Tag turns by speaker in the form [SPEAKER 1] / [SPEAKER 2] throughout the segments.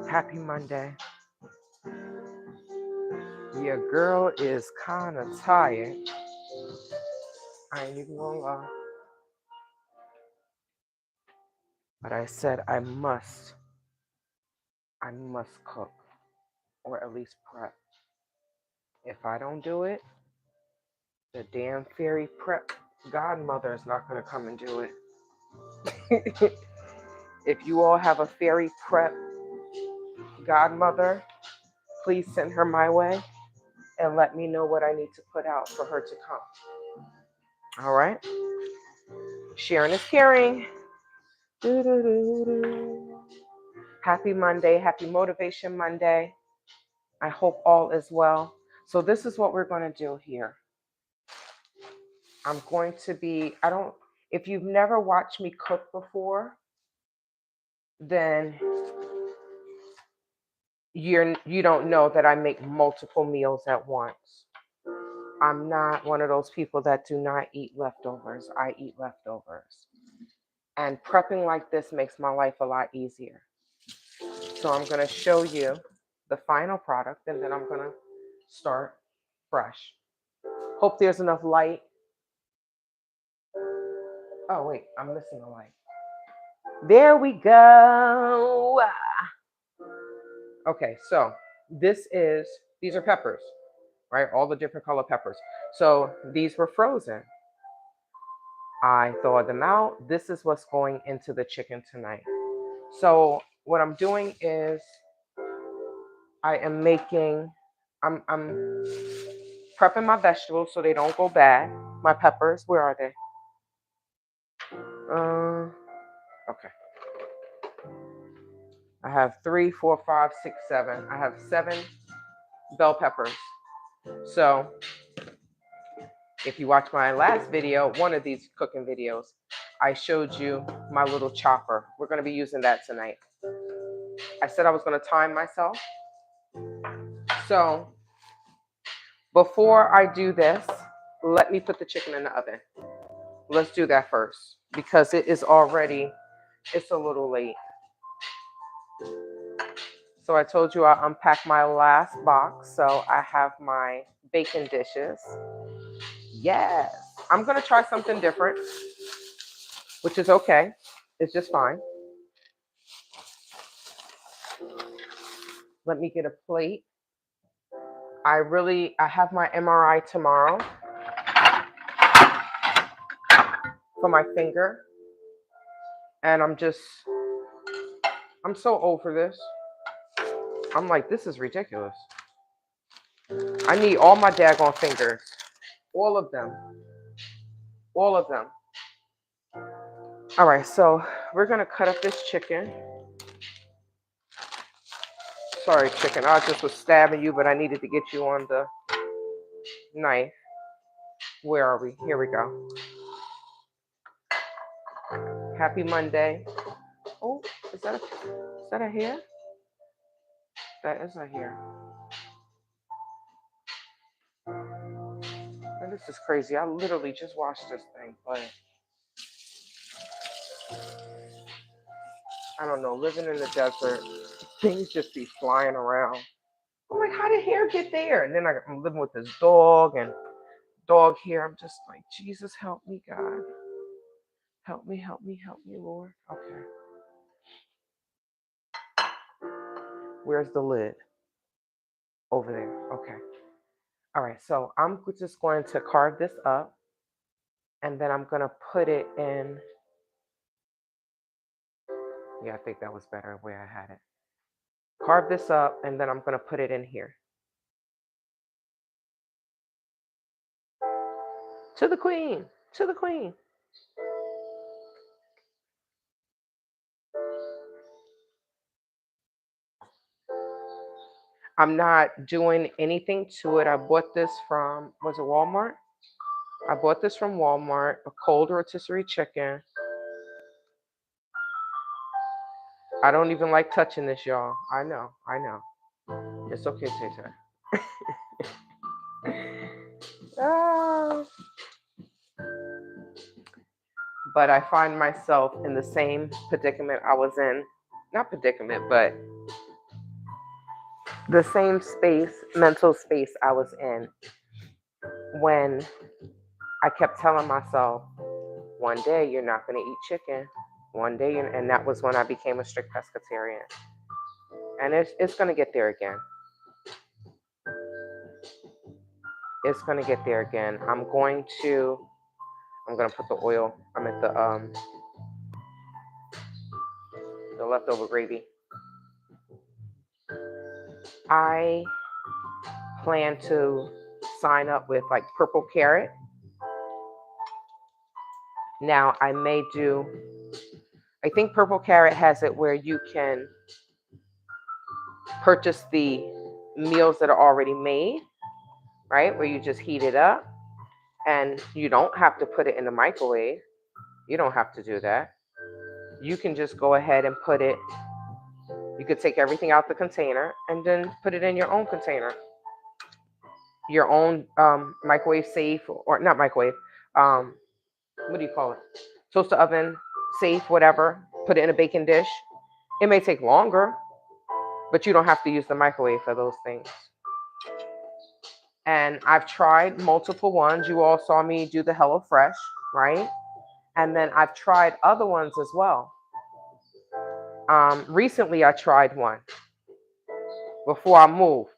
[SPEAKER 1] Happy Monday. Your girl is kind of tired. I ain't even gonna lie. But I said I must cook or at least prep. If I don't do it, the damn fairy prep godmother is not gonna come and do it. If you all have a fairy prep godmother, please send her my way and let me know what I need to put out for her to come. All right? Sharing is caring. Doo-doo-doo-doo. Happy Monday. Happy Motivation Monday. I hope all is well. So this is what we're going to do here. I'm going to be, if you've never watched me cook before, then you don't know that I make multiple meals at once. I'm not one of those people that do not eat leftovers. I eat leftovers. And prepping like this makes my life a lot easier. So I'm going to show you the final product and then I'm going to start fresh. Hope there's enough light. Oh, wait, I'm missing a light. There we go. Okay, so these are peppers, right? All the different color peppers. So these were frozen. I thawed them out. This is what's going into the chicken tonight. So what I'm doing is I'm prepping my vegetables so they don't go bad. My peppers, where are they? Okay. I have 3, 4, 5, 6, 7. I have 7 bell peppers. So if you watch my last video, one of these cooking videos, I showed you my little chopper. We're going to be using that tonight. I said I was going to time myself. So before I do this, let me put the chicken in the oven. Let's do that first because it's a little late. So I told you I unpacked my last box. So I have my bacon dishes. Yes. I'm going to try something different, which is okay. It's just fine. Let me get a plate. I have my MRI tomorrow for my finger. And I'm so over this. I'm like, this is ridiculous. I need all my daggone fingers. All of them. All of them. All right, so we're going to cut up this chicken. Sorry, chicken. I just was stabbing you, but I needed to get you on the knife. Where are we? Here we go. Happy Monday. Oh, is that a hair? That is a hair. And this is crazy. I literally just watched this thing, but I don't know. Living in the desert, things just be flying around. I'm like, how did hair get there? And then I'm living with this dog and dog hair. I'm just like, Jesus, help me, God. Help me, Lord. Okay. Where's the lid? Over there. Okay. All right. So I'm just going to carve this up and then I'm going to put it in. Yeah, I think that was better where I had it. Carve this up and then I'm going to put it in here. To the queen. To the queen. I'm not doing anything to it. I bought this from, was it Walmart? I bought this from Walmart, a cold rotisserie chicken. I don't even like touching this, y'all. I know. It's okay, Tay. But I find myself in the same predicament I was in. Not predicament, but the same space, mental space I was in when I kept telling myself, one day you're not going to eat chicken. One day, and that was when I became a strict pescatarian. And it's going to get there again. It's going to get there again. I'm going to put the oil. I'm at the leftover gravy. I plan to sign up with like Purple Carrot. Now I think Purple Carrot has it where you can purchase the meals that are already made, right? Where you just heat it up and you don't have to put it in the microwave. You don't have to do that. You can just go ahead and you could take everything out the container and then put it in your own container, your own microwave safe, or not microwave, what do you call it? Toaster oven safe, whatever. Put it in a baking dish. It may take longer, but you don't have to use the microwave for those things. And I've tried multiple ones. You all saw me do the HelloFresh, right? And then I've tried other ones as well. Recently, I tried one before I moved.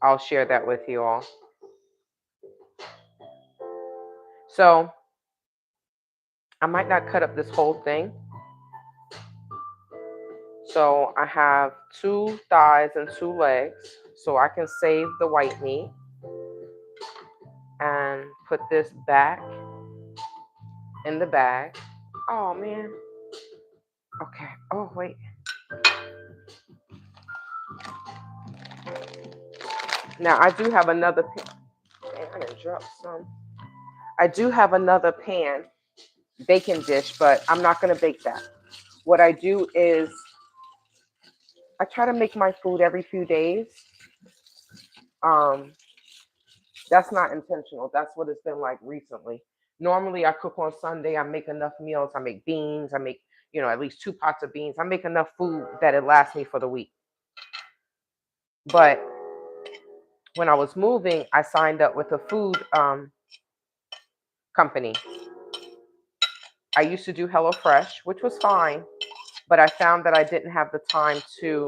[SPEAKER 1] I'll share that with you all. So I might not cut up this whole thing. So I have 2 thighs and 2 legs. So I can save the white meat and put this back in the bag. Oh man. Okay. Oh wait. Now I do have another pan. Man, I didn't drop some. I do have another pan baking dish, but I'm not going to bake that. What I do is I try to make my food every few days. That's not intentional. That's what it's been like recently. Normally, I cook on Sunday. I make enough meals. I make beans. I make, at least 2 pots of beans. I make enough food that it lasts me for the week. But when I was moving, I signed up with a food company. I used to do HelloFresh, which was fine, but I found that I didn't have the time to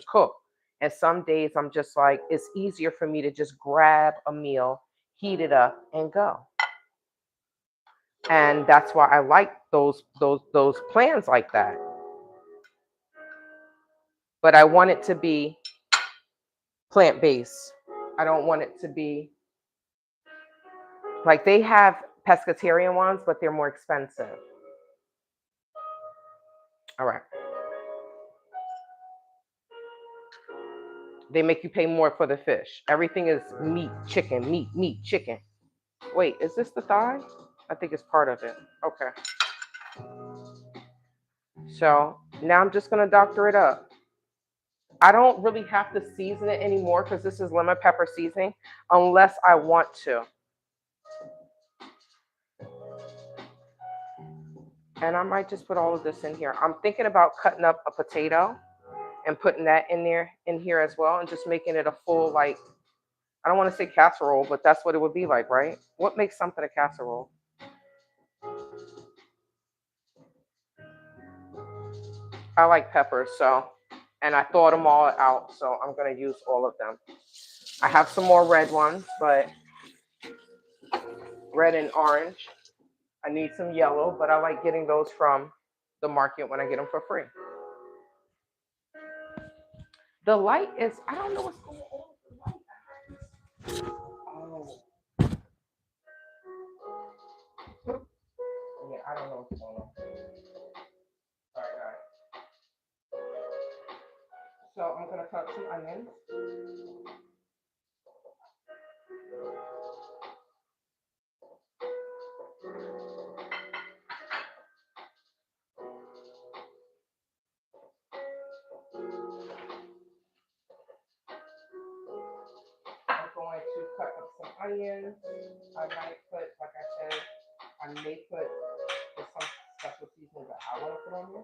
[SPEAKER 1] cook. And some days I'm just like, it's easier for me to just grab a meal, heat it up, and go. And that's why I like those plans like that. But I want it to be plant-based. I don't want it to be like they have pescatarian ones, but they're more expensive. All right. They make you pay more for the fish. Everything is meat, chicken, meat, chicken. Wait, is this the thigh? I think it's part of it. Okay. So now I'm just going to doctor it up. I don't really have to season it anymore because this is lemon pepper seasoning unless I want to. And I might just put all of this in here. I'm thinking about cutting up a potato and putting that in here as well, and just making it a full, like, I don't want to say casserole, but that's what it would be like, right? What makes something a casserole? I like peppers, and I thawed them all out, so I'm going to use all of them. I have some more red ones, but red and orange. I need some yellow, but I like getting those from the market when I get them for free. The light is, I don't know what's going on with the light. Oh. Yeah, I don't know what's going on. Sorry, guys. So I'm going to cut some onions. I'm going to cut up some onions. I might put, like I said, I may put some special seasoning that I want to put on here.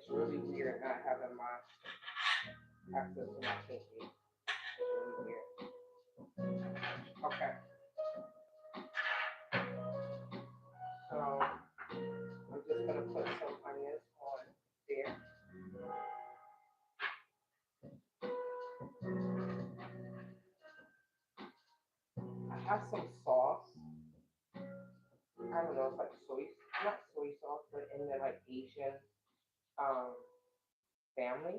[SPEAKER 1] really weird not having my access to my pinky. It's really weird. Okay. So I'm just gonna put some onions on there. I have some sauce. I don't know, it's like not soy sauce, but in the like Asian um family,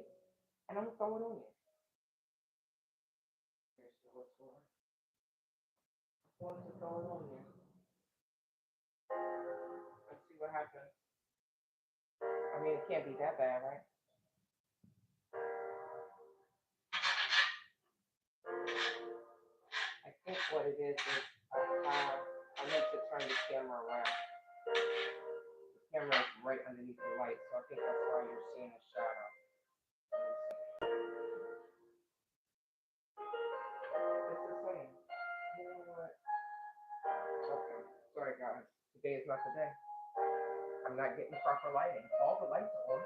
[SPEAKER 1] and I'm gonna throw it on there. Here's the restore. I'm going to throw it on there. Let's see what happens. I mean, it can't be that bad, right? I think what it is I need to turn the camera around. The camera is right underneath the light, so I think that's why you're seeing a shadow. It's the same. You know what? Okay. Sorry, guys. Today is not the day. I'm not getting proper lighting. All the lights are on.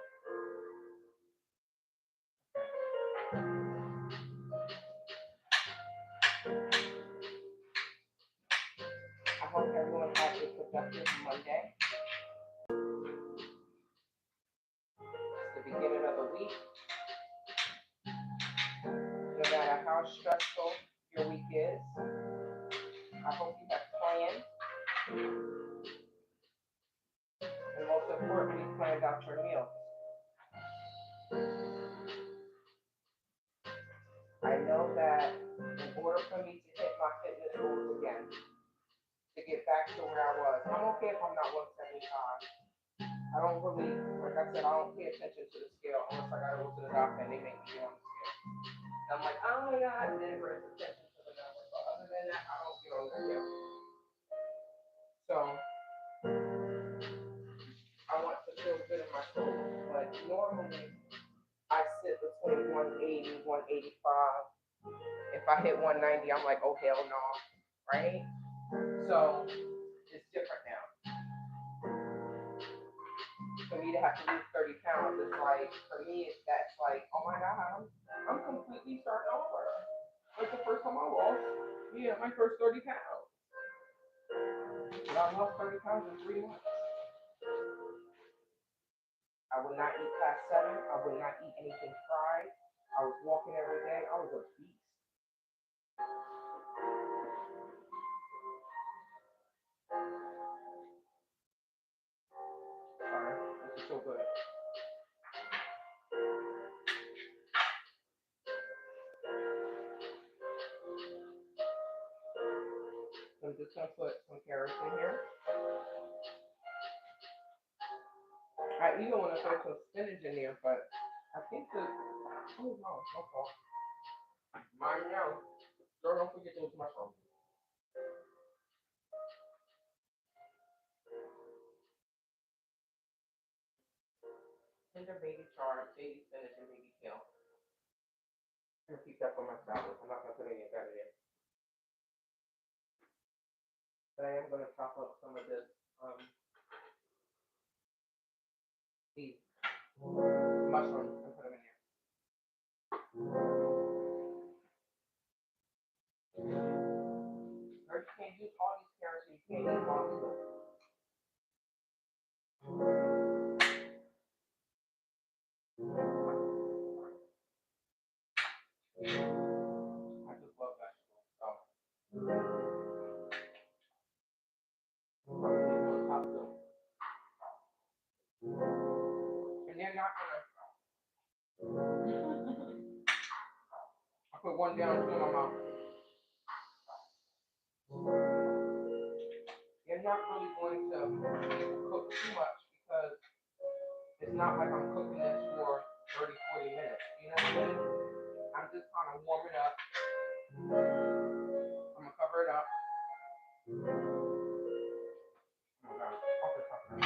[SPEAKER 1] I hope everyone has a productive Monday. It's the beginning of the week. No matter how stressful your week is, I hope you have planned. And most importantly, planned out your meals. I know that in order for me to hit my fitness goals again, to get back to where I was, I'm okay if I'm not 175. I don't really, like I said, I don't pay attention to the scale unless I gotta go to the doctor and they make me get on the scale. And I'm like, oh my God, and then it brings attention to the number. So other than that, I don't get on the scale. So I want to feel good in my clothes, but normally I sit between 180, 185. If I hit 190, I'm like, oh hell no, right? So it's different now. For me to have to lose 30 pounds, it's like, for me, that's like, oh my God, I'm completely starting over. Like the first time I lost, my first 30 pounds. And I lost 30 pounds in 3 months. I would not eat past 7. I would not eat anything fried. I was walking every day. I was a beast. Sorry, this is so good. I'm just gonna put some carrots in here. I even want to throw some spinach in there, but I think oh no, okay. Mine now. Girl, don't forget those mushrooms. Tender baby chard, baby spinach, and baby kale. I'm gonna keep that for my salad. I'm not gonna put any of that in it. But I am gonna chop up some of this these mushrooms and put them in there. Or you can't use all these carrots, you can't eat all of them. I just love vegetables. So and they're not gonna I put one down, two in my mouth. You're not really going to cook too much because it's not like I'm cooking this for 30, 40 minutes. You know what I mean? I'm just kind of warming up. I'm going to cover it up. Oh my God. Okay. I'm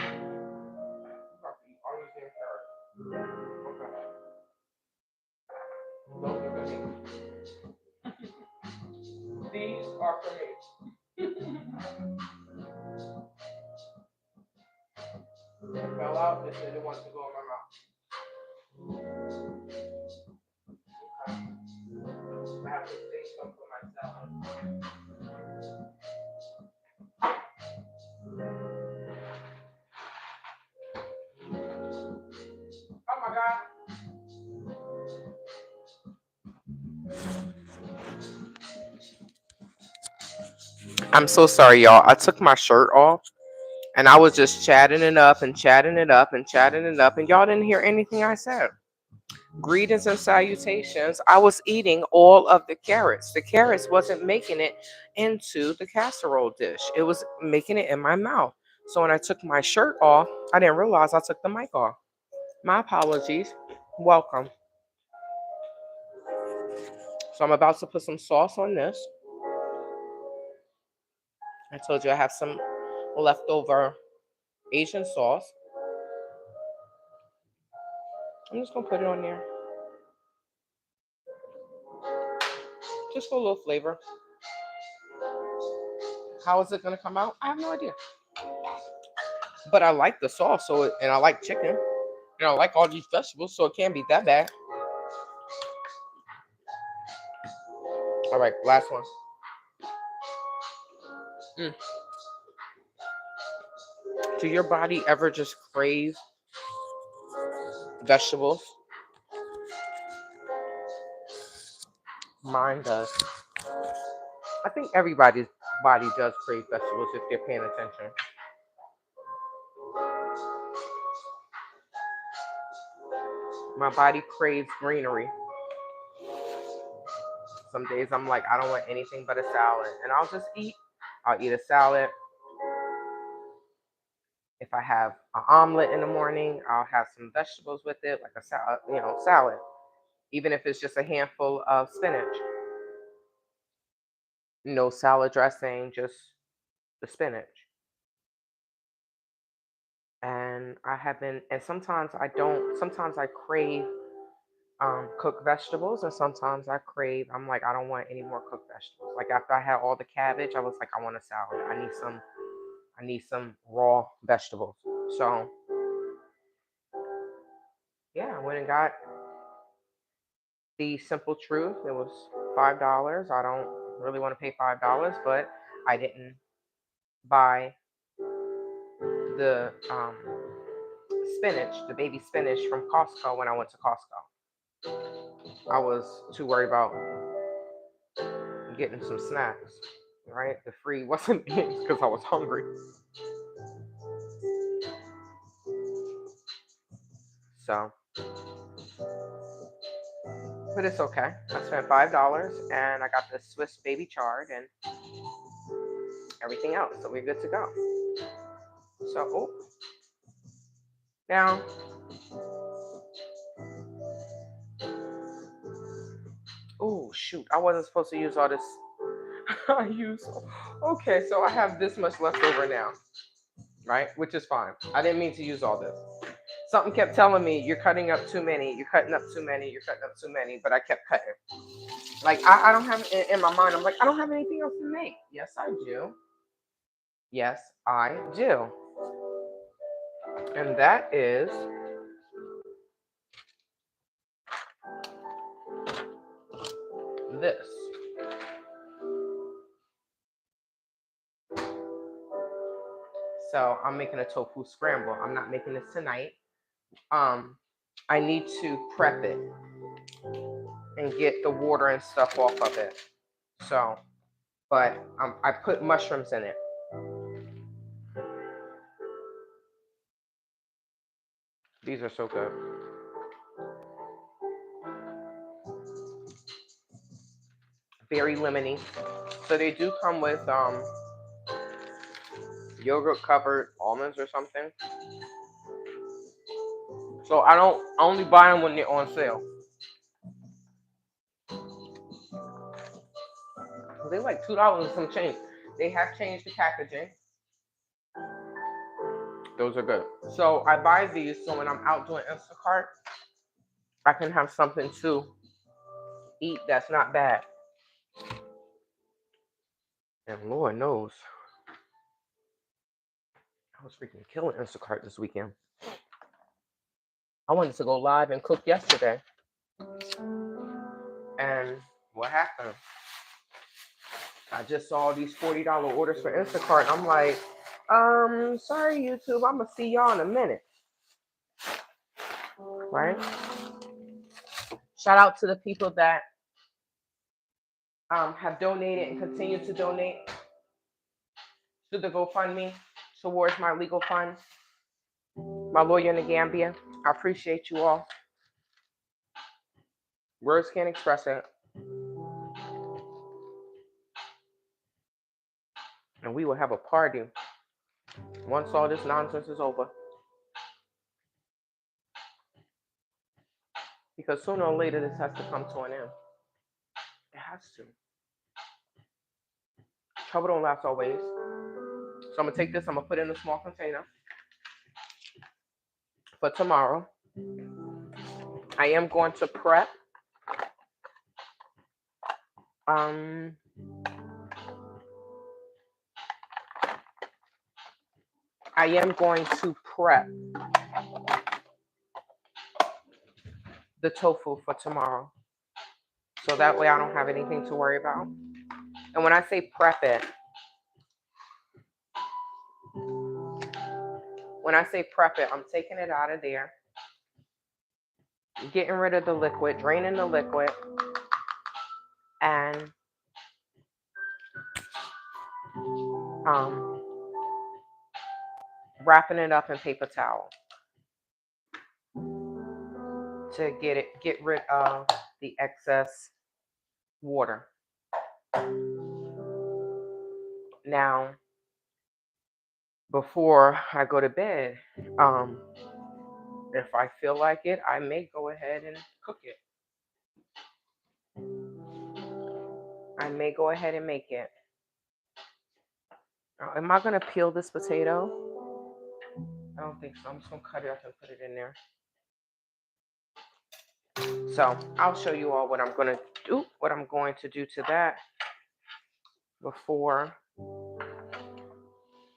[SPEAKER 1] about to eat all these damn carrots. Okay. Those are for me. These are for me. It fell out. They said it wanted to go in my mouth. I have to say something for myself. Oh my God. I'm so sorry, y'all. I took my shirt off and I was just chatting it up and chatting it up and chatting it up, and y'all didn't hear anything I said. Greetings and salutations. I was eating all of the carrots. The carrots wasn't making it into the casserole dish, it was making it in my mouth. So when I took my shirt off, I didn't realize I took the mic off. My apologies. Welcome. So I'm about to put some sauce on this. I told you I have some leftover Asian sauce. I'm just gonna put it on there, just for a little flavor. How is it gonna come out? I have no idea. But I like the sauce, and I like chicken, and I like all these vegetables, so it can't be that bad. All right, last one. Mm. Do your body ever just crave vegetables? Mine does. I think everybody's body does crave vegetables if they're paying attention. My body craves greenery. Some days I'm like, I don't want anything but a salad, and I'll just eat. I'll eat a salad. If I have an omelet in the morning, I'll have some vegetables with it, like a salad, salad. Even if it's just a handful of spinach. No salad dressing, just the spinach. And I haven't, and sometimes I don't, sometimes I crave cooked vegetables, and sometimes I crave, I'm like, I don't want any more cooked vegetables. Like after I had all the cabbage, I was like, I want a salad. I need some raw vegetables. So yeah, I went and got the Simple Truth. It was $5. I don't really want to pay $5, but I didn't buy the spinach, the baby spinach from Costco when I went to Costco. I was too worried about getting some snacks, right? The free wasn't because I was hungry. So, but it's okay. I spent $5 and I got the Swiss baby chard and everything else. So we're good to go. So, now, oh shoot, I wasn't supposed to use all this. I use, okay, so I have this much left over now, right? Which is fine. I didn't mean to use all this. Something kept telling me, you're cutting up too many, you're cutting up too many, you're cutting up too many, but I kept cutting. Like, I don't have, in my mind, I'm like, I don't have anything else to make. Yes, I do. Yes, I do. And that is this. So I'm making a tofu scramble. I'm not making this tonight. Um, I need to prep it and get the water and stuff off of it. So, but I put mushrooms in it. These are so good. Very lemony. So they do come with yogurt covered almonds or something. So I don't only buy them when they're on sale. They're like $2 and some change. They have changed the packaging. Those are good. So I buy these so when I'm out doing Instacart, I can have something to eat that's not bad. And Lord knows, I was freaking killing Instacart this weekend. I wanted to go live and cook yesterday. And what happened? I just saw these $40 orders for Instacart, and I'm like, sorry, YouTube, I'm gonna see y'all in a minute. Right? Shout out to the people that have donated and continue to donate to the GoFundMe towards my legal fund, my lawyer in the Gambia. I appreciate you all. Words can't express it. And we will have a party once all this nonsense is over. Because sooner or later, this has to come to an end. It has to. Trouble don't last always. So I'm going to take this, I'm going to put it in a small container for tomorrow. I am going to prep. I am going to prep the tofu for tomorrow. So that way I don't have anything to worry about. And when I say prep it, I'm taking it out of there, getting rid of the liquid, draining the liquid, and wrapping it up in paper towel to get rid of the excess water. Now, before I go to bed, if I feel like it, I may go ahead and cook it. I may go ahead and make it. Am I going to peel this potato? I don't think so. I'm just going to cut it up and put it in there. So I'll show you all what I'm going to do to that before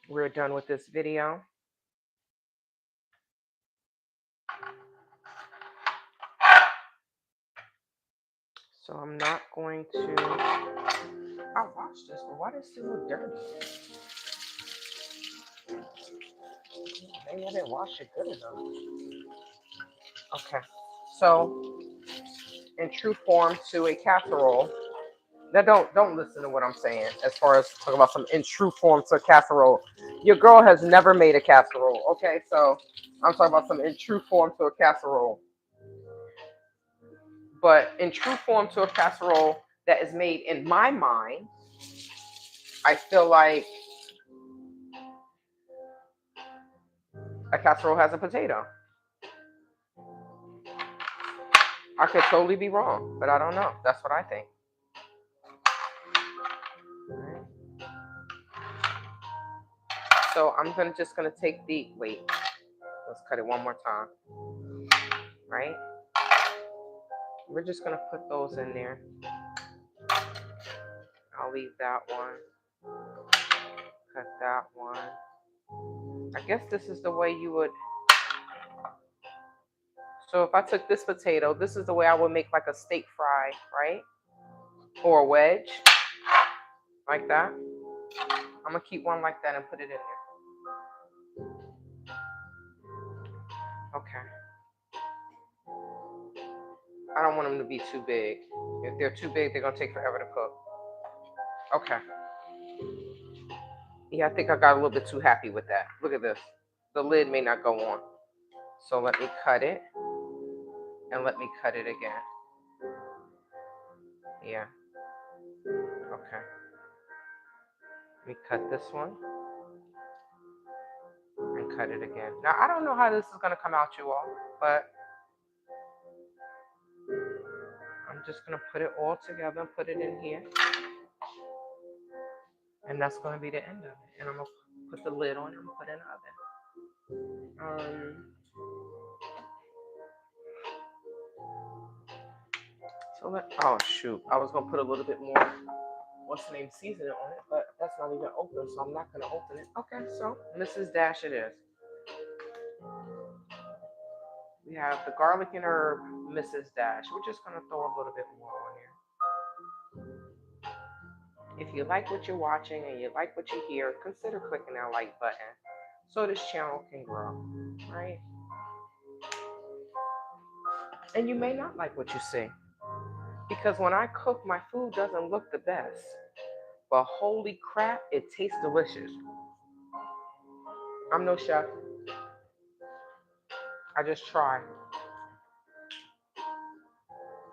[SPEAKER 1] we're done with this video. So I'm not going to, I washed this, but why does it look dirty? Maybe I didn't wash it good enough. Okay, so in true form to a casserole. Now don't listen to what I'm saying as far as talking about some in true form to a casserole. Your girl has never made a casserole, okay? So I'm talking about some in true form to a casserole. But in true form to a casserole that is made in my mind, I feel like a casserole has a potato. I could totally be wrong, but I don't know. That's what I think. So I'm just gonna take let's cut it one more time. Right? We're just gonna put those in there. I'll leave that one. Cut that one. I guess this is the way you would. So if I took this potato, this is the way I would make like a steak fry, right? Or a wedge, like that. I'm gonna keep one like that and put it in there. Okay. I don't want them to be too big. If they're too big, they're gonna take forever to cook. Okay. Yeah, I think I got a little bit too happy with that. Look at this. The lid may not go on. So let me cut it. And let me cut it again. Yeah. Okay. Let me cut this one. And cut it again. Now, I don't know how this is going to come out, you all. But I'm just going to put it all together and put it in here. And that's going to be the end of it. And I'm going to put the lid on and put it in the oven. Oh shoot, I was going to put a little bit more, seasoning on it, but that's not even open, so I'm not going to open it. Okay, so Mrs. Dash it is. We have the garlic and herb Mrs. Dash. We're just going to throw a little bit more on here. If you like what you're watching and you like what you hear, consider clicking that like button so this channel can grow, right? And you may not like what you see, because when I cook, my food doesn't look the best. But holy crap, it tastes delicious. I'm no chef. I just try.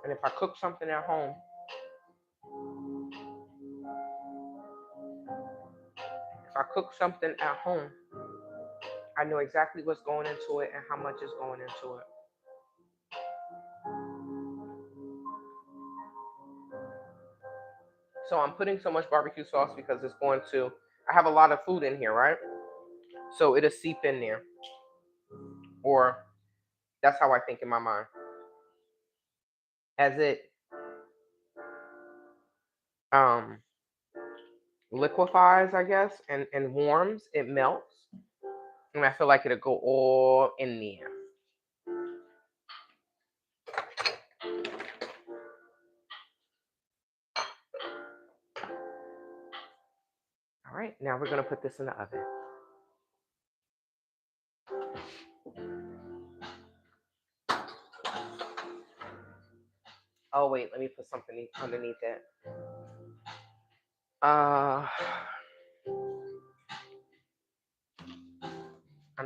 [SPEAKER 1] And if I cook something at home, I know exactly what's going into it and how much is going into it. So I'm putting so much barbecue sauce because I have a lot of food in here, right? So it'll seep in there. Or that's how I think in my mind. As it um, liquefies, I guess, and warms, it melts. And I feel like it'll go all in there. All right, now we're going to put this in the oven. Oh, wait, let me put something underneath it. I'm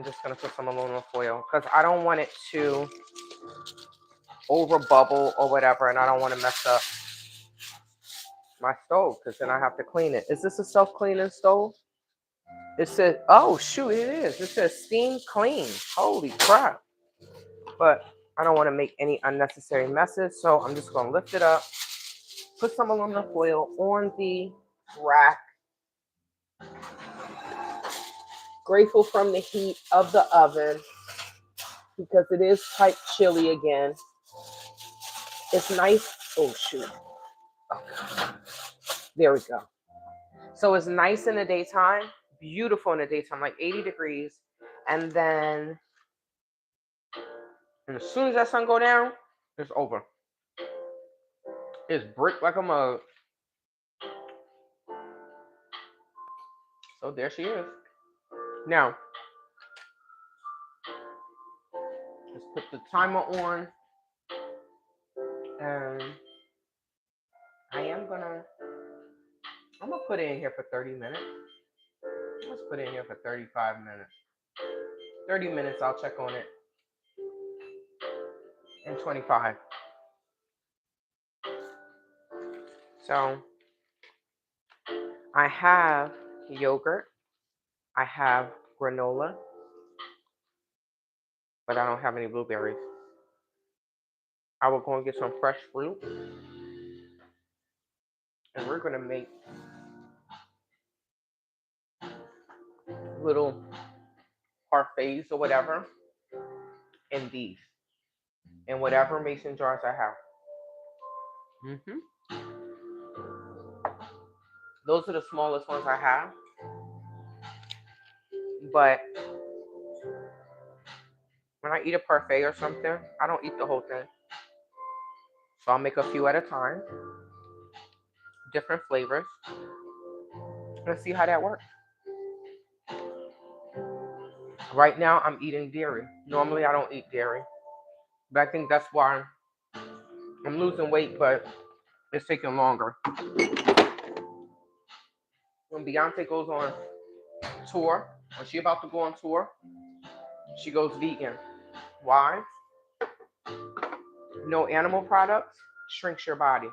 [SPEAKER 1] just going to put some aluminum foil because I don't want it to over bubble or whatever, and I don't want to mess up my stove because then I have to clean it. Is this a self-cleaning stove? It says, oh, shoot, it is. It says steam clean. Holy crap. But I don't want to make any unnecessary messes, so I'm just going to lift it up, put some aluminum foil on the rack. Grateful from the heat of the oven because it is quite chilly again. It's nice. Oh, shoot. Okay. There we go. So it's nice in the daytime, beautiful in the daytime, like 80 degrees. And then as soon as that sun go down, it's over. It's brick like a mug. So there she is. Now, let's put the timer on. And I'm gonna put it in here for 30 minutes. Let's put it in here for 35 minutes. 30 minutes, I'll check on it. And 25. So I have yogurt. I have granola. But I don't have any blueberries. I will go and get some fresh fruit. And we're going to make little parfaits or whatever in these. In whatever mason jars I have. Those are the smallest ones I have. But when I eat a parfait or something, I don't eat the whole thing. So I'll make a few at a time. Different flavors. Let's see how that works. Right now, I'm eating dairy. Normally, I don't eat dairy. But I think that's why I'm losing weight, but it's taking longer. When Beyonce goes on tour, when she's about to go on tour, she goes vegan. Why? No animal products shrinks your body.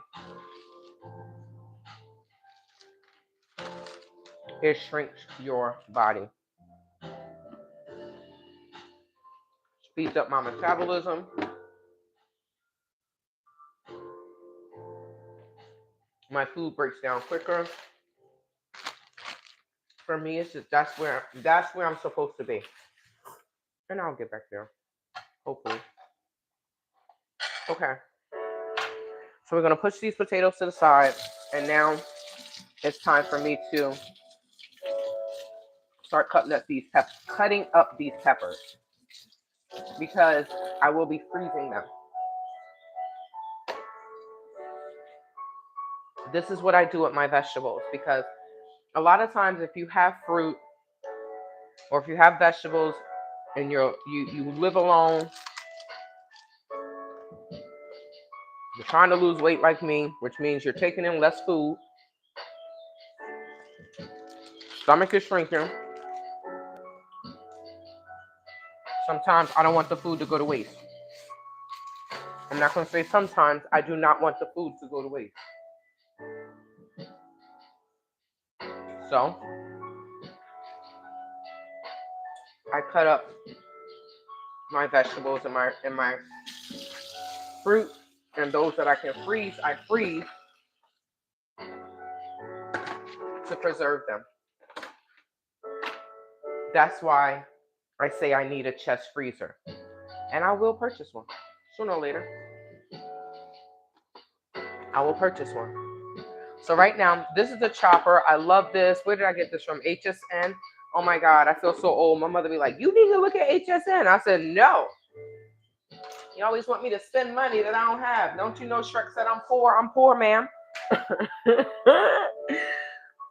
[SPEAKER 1] It shrinks your body. Speeds up my metabolism. My food breaks down quicker. For me, it's just that's where I'm supposed to be. And I'll get back there. Hopefully. Okay. So we're gonna push these potatoes to the side, and now it's time for me to start cutting up these peppers. because I will be freezing them. This is what I do with my vegetables, because a lot of times if you have fruit or if you have vegetables and you live alone, you're trying to lose weight like me, which means you're taking in less food, stomach is shrinking. Sometimes I don't want the food to go to waste. I'm not going to say sometimes, I do not want the food to go to waste. So I cut up my vegetables and my fruit, and those that I can freeze, I freeze to preserve them. That's why I say I need a chest freezer, and I will purchase one sooner or later. I will purchase one. So right now, this is the chopper. I love this. Where did I get this from? HSN. Oh my God, I feel so old. My mother be like, you need to look at HSN. I said, no. You always want me to spend money that I don't have. Don't you know Shrek said I'm poor? I'm poor, ma'am.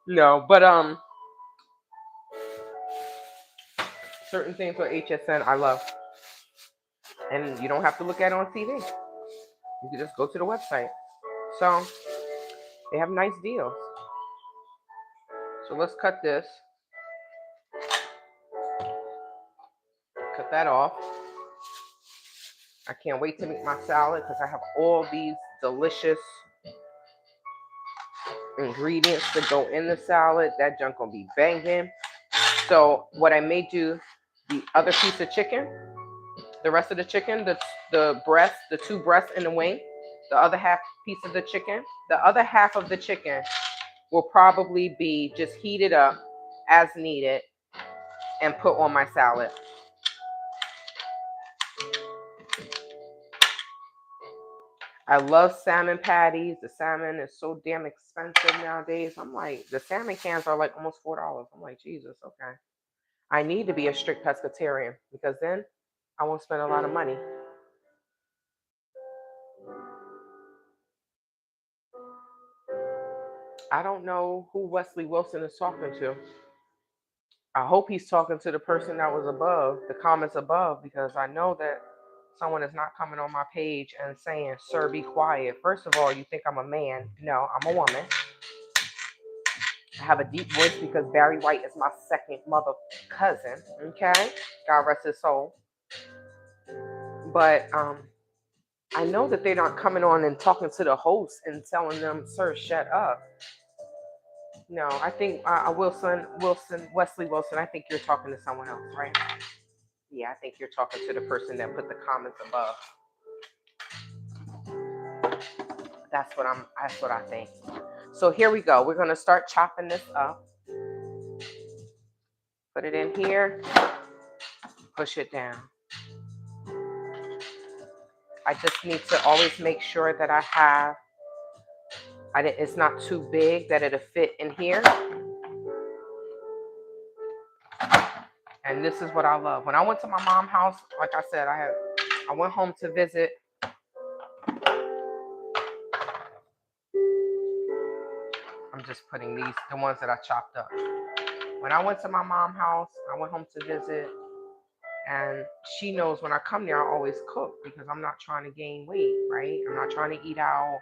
[SPEAKER 1] No, but certain things with HSN I love. And you don't have to look at it on TV. You can just go to the website. So they have nice deals. So let's cut this. Cut that off. I can't wait to make my salad because I have all these delicious ingredients to go in the salad. That junk gonna be banging. So what I may do, the other piece of chicken, the rest of the chicken, the breast, the two breasts in the wing, the other half piece of the chicken, the other half of the chicken will probably be just heated up as needed and put on my salad. I love salmon patties. The salmon is so damn expensive nowadays. I'm like, the salmon cans are like almost $4. I'm like, Jesus, okay. I need to be a strict pescatarian because then I won't spend a lot of money. I don't know who Wesley Wilson is talking to. I hope he's talking to the person that was above, the comments above, because I know that someone is not coming on my page and saying, sir, be quiet. First of all, you think I'm a man. No, I'm a woman. I have a deep voice because Barry White is my second mother cousin. Okay? God rest his soul. But I know that they're not coming on and talking to the host and telling them, sir, shut up. No, I think Wesley Wilson, I think you're talking to someone else, right? Yeah, I think you're talking to the person that put the comments above. That's what I think. So here we go. We're gonna start chopping this up. Put it in here, push it down. I just need to always make sure that it's not too big, that it'll fit in here. And this is what I love. When I went to my mom's house, like I said, I went home to visit. I'm just putting the ones that I chopped up. When I went to my mom's house, I went home to visit, and she knows when I come there, I always cook because I'm not trying to gain weight, right? I'm not trying to eat out.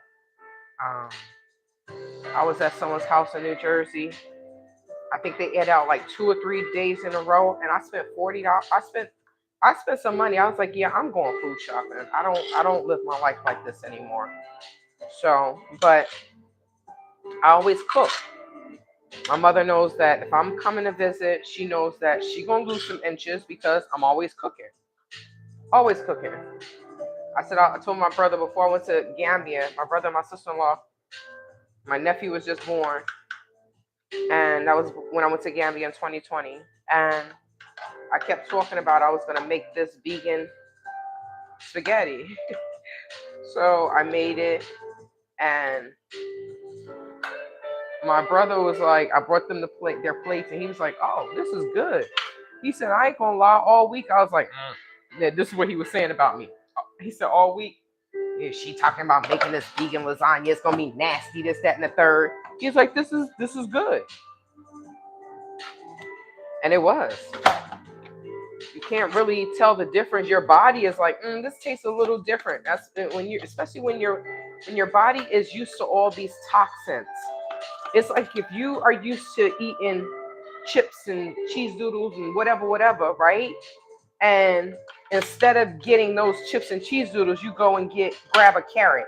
[SPEAKER 1] I was at someone's house in New Jersey. I think they ate out like 2 or 3 days in a row, and I spent $40. I spent some money. I was like, yeah, I'm going food shopping. I don't live my life like this anymore. So, but I always cook. My mother knows that if I'm coming to visit, she knows that she gonna lose some inches because I'm always cooking. Always cooking. I told my brother before I went to Gambia, my brother and my sister-in-law, my nephew was just born, and that was when I went to Gambia in 2020. And I kept talking about I was gonna make this vegan spaghetti. So I made it, and my brother was like, I brought them their plates, and he was like, oh, this is good. He said, I ain't gonna lie, all week I was like, Yeah, this is what he was saying about me. He said all week, yeah, she talking about making this vegan lasagna. It's gonna be nasty, this, that, and the third. He's like, this is good, and it was. You can't really tell the difference. Your body is like, this tastes a little different. That's when you, especially when your body is used to all these toxins. It's like if you are used to eating chips and cheese doodles and whatever, right? And instead of getting those chips and cheese doodles, you go and grab a carrot.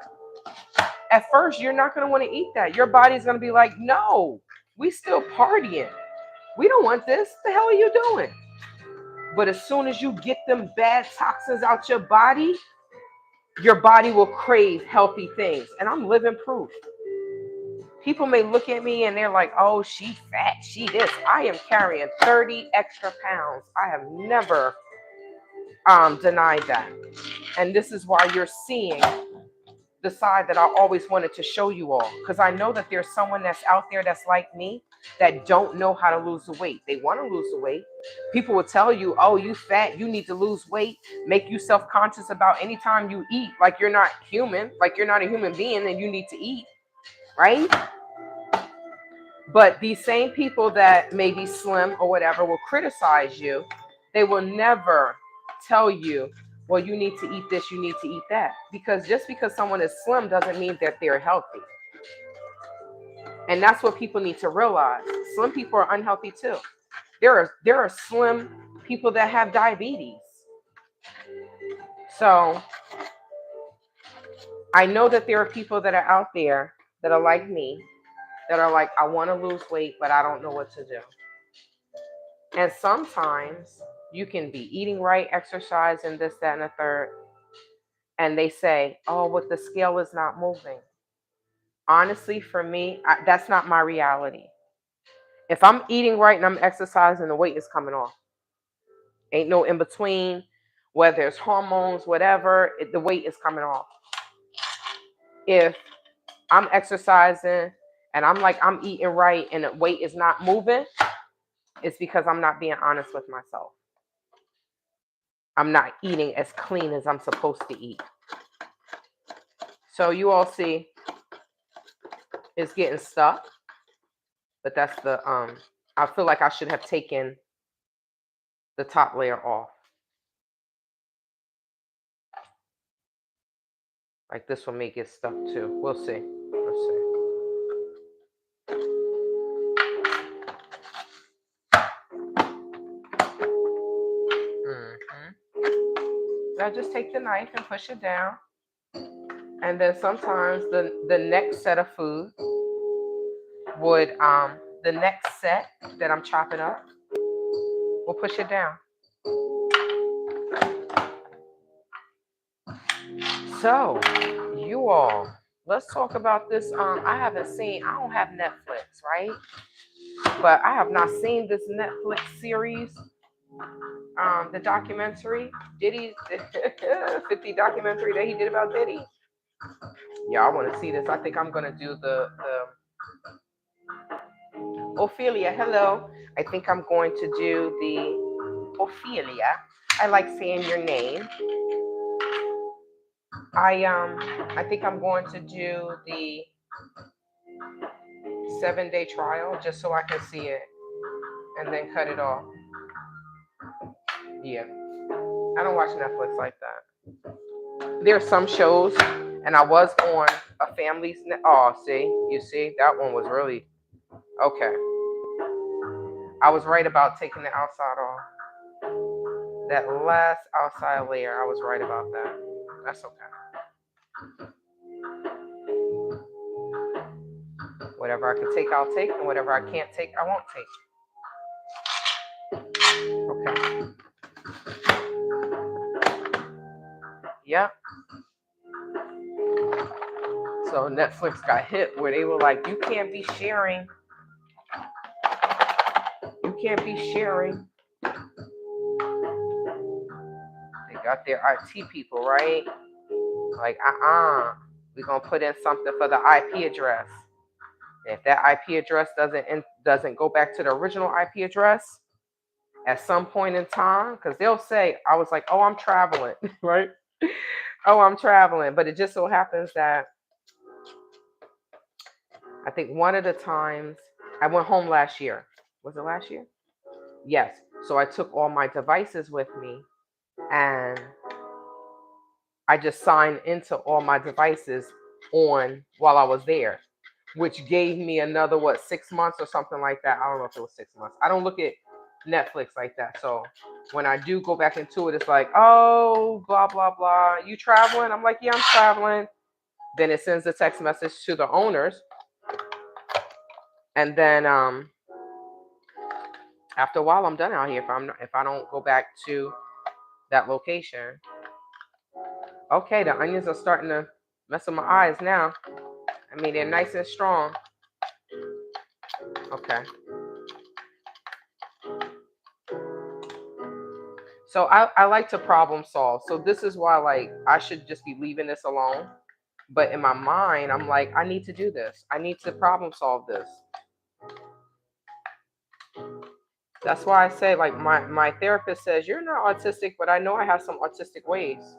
[SPEAKER 1] At first, you're not going to want to eat that. Your body's going to be like, no, we still partying. We don't want this. What the hell are you doing? But as soon as you get them bad toxins out your body will crave healthy things. And I'm living proof. People may look at me and they're like, oh, she fat, she this. I am carrying 30 extra pounds. I have never denied that. And this is why you're seeing the side that I always wanted to show you all. Because I know that there's someone that's out there that's like me that don't know how to lose the weight. They want to lose the weight. People will tell you, oh, you fat, you need to lose weight, make you self-conscious about anytime you eat, like you're not human, like you're not a human being and you need to eat, right? But these same people that may be slim or whatever will criticize you. They will never tell you, well, you need to eat this, you need to eat that. Because just because someone is slim doesn't mean that they're healthy. And that's what people need to realize. Slim people are unhealthy too. There are slim people that have diabetes. So I know that there are people that are out there that are like me, that are like, I want to lose weight, but I don't know what to do. And sometimes you can be eating right, exercising, this, that, and the third. And they say, oh, but the scale is not moving. Honestly, for me, that's not my reality. If I'm eating right and I'm exercising, the weight is coming off. Ain't no in between, whether it's hormones, whatever, the weight is coming off. If I'm exercising and I'm eating right and the weight is not moving, it's because I'm not being honest with myself. I'm not eating as clean as I'm supposed to eat. So you all see, it's getting stuck. But that's the, I feel like I should have taken the top layer off. Like this will make it stuck too. We'll see. Let's see. Now just take the knife and push it down. And then sometimes the next set of food would, the next set that I'm chopping up, we'll push it down. So, you all, let's talk about this. I don't have Netflix, right? But I have not seen this Netflix series, the documentary, Diddy, 50 documentary that he did about Diddy. Yeah, I want to see this. I think I'm going to do the Ophelia, hello. I think I'm going to do the Ophelia. I like saying your name. I think I'm going to do the 7-day trial just so I can see it and then cut it off. Yeah. I don't watch Netflix like that. There are some shows, and I was on a family's. Oh, see, you see, that one was really okay. I was right about taking the outside off. That last outside layer, I was right about that. That's okay. Whatever I can take, I'll take, and whatever I can't take, I won't take. Okay. Yep. So Netflix got hit where they were like, you can't be sharing. You can't be sharing. They got their IT people, right? Like, we're going to put in something for the IP address. And if that IP address doesn't go back to the original IP address, at some point in time, because they'll say, I was like, oh, I'm traveling, right? Oh, I'm traveling. But it just so happens that I think one of the times I went home last year. Was it last year? Yes. So I took all my devices with me and I just signed into all my devices on while I was there, which gave me another, what, 6 months or something like that. I don't know if it was 6 months. I don't look at Netflix like that. So when I do go back into it, it's like, oh, blah, blah, blah. You traveling? I'm like, yeah, I'm traveling. Then it sends a text message to the owners. And then after a while, I'm done out here. If I don't go back to that location. Okay, the onions are starting to mess with my eyes now. I mean, they're nice and strong. Okay. So I like to problem solve. So this is why, like, I should just be leaving this alone. But in my mind, I'm like, I need to do this. I need to problem solve this. That's why I say, like, my therapist says, you're not autistic, but I know I have some autistic ways.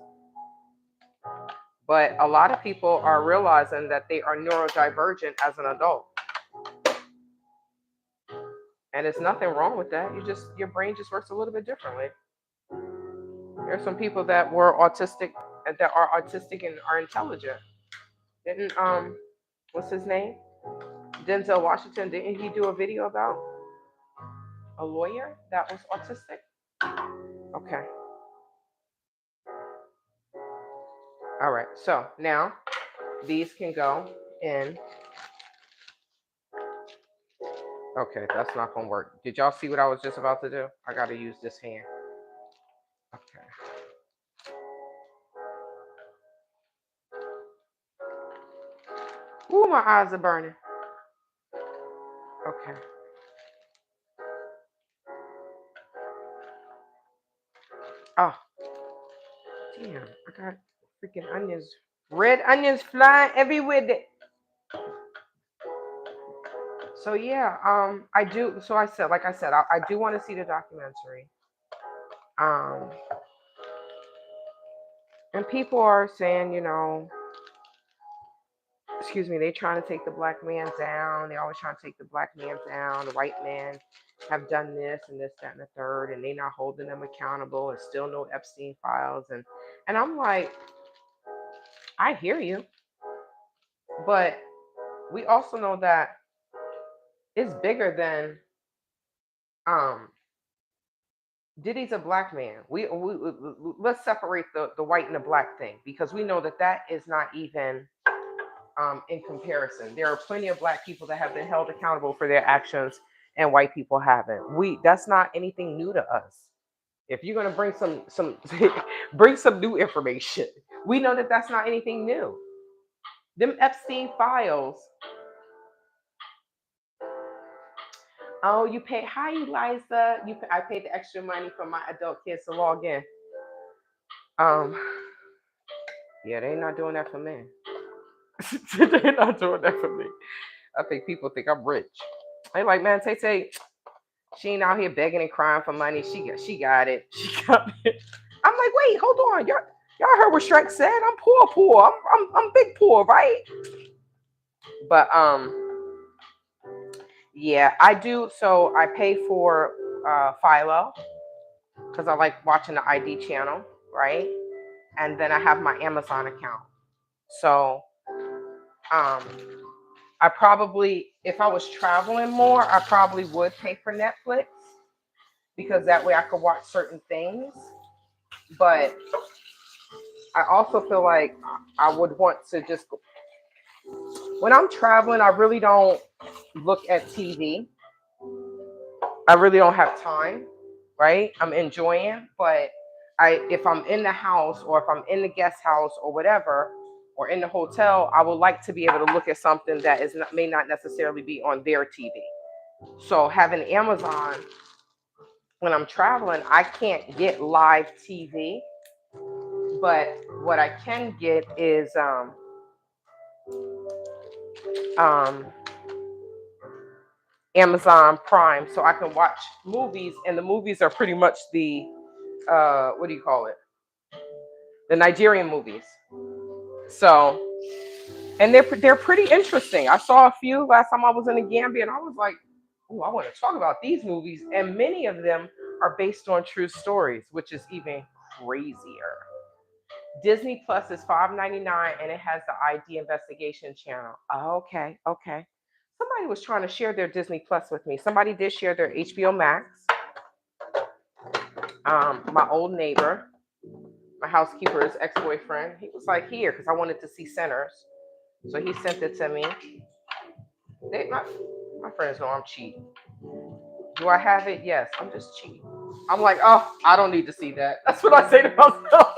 [SPEAKER 1] But a lot of people are realizing that they are neurodivergent as an adult. And there's nothing wrong with that. Your brain just works a little bit differently. There's some people that were autistic, that are autistic and are intelligent. Didn't what's his name? Denzel Washington, didn't he do a video about a lawyer that was autistic? Okay. All right. So now these can go in. Okay, that's not gonna work. Did y'all see what I was just about to do? I gotta use this hand. Okay. Ooh, my eyes are burning. Okay. Oh, damn. I got freaking onions. Red onions flying everywhere. So yeah, I do. So I said, like I said, I do want to see the documentary. Um, and people are saying, excuse me, they trying to take the black man down. They always trying to take the black man down. The white man have done this and this, that, and the third, and they not holding them accountable, and still no Epstein files. And I'm like, I hear you, but we also know that it's bigger than um Diddy's a black man. Let's separate the white and the black thing, because we know that is not even in comparison. There are plenty of black people that have been held accountable for their actions, and white people haven't. That's not anything new to us. If you're gonna bring some bring some new information, we know that that's not anything new. Them Epstein files. Oh, you pay. Hi, Eliza. I paid the extra money for my adult kids to log in. Um, yeah, they not doing that for me. They're not doing that for me. I think people think I'm rich. They like, man, Tay, she ain't out here begging and crying for money. She got it. She got it. I'm like, wait, hold on. Y'all heard what Shrek said? I'm poor. I'm big poor, right? But yeah, I do. So I pay for Philo because I like watching the ID channel, right? And then I have my Amazon account. So I probably, if I was traveling more, I probably would pay for Netflix because that way I could watch certain things. But I also feel like I would want to just, when I'm traveling, I really don't look at TV. I really don't have time, right? I'm enjoying, but if I'm in the house or if I'm in the guest house or whatever, or in the hotel, I would like to be able to look at something that may not necessarily be on their TV. So having Amazon when I'm traveling, I can't get live TV, but what I can get is Amazon Prime, so I can watch movies, and the movies are pretty much the what do you call it? The Nigerian movies. So, and they're pretty interesting. I saw a few last time I was in the Gambia, and I was like, "Oh, I want to talk about these movies." And many of them are based on true stories, which is even crazier. Disney Plus is $5.99, and it has the ID investigation channel. Oh, okay, okay. Somebody was trying to share their Disney Plus with me. Somebody did share their HBO Max. My old neighbor, my housekeeper's ex-boyfriend, he was like, here, because I wanted to see Sinners. So he sent it to me. My friends know I'm cheap. Do I have it? Yes, I'm just cheap. I'm like, oh, I don't need to see that. That's what I say to myself.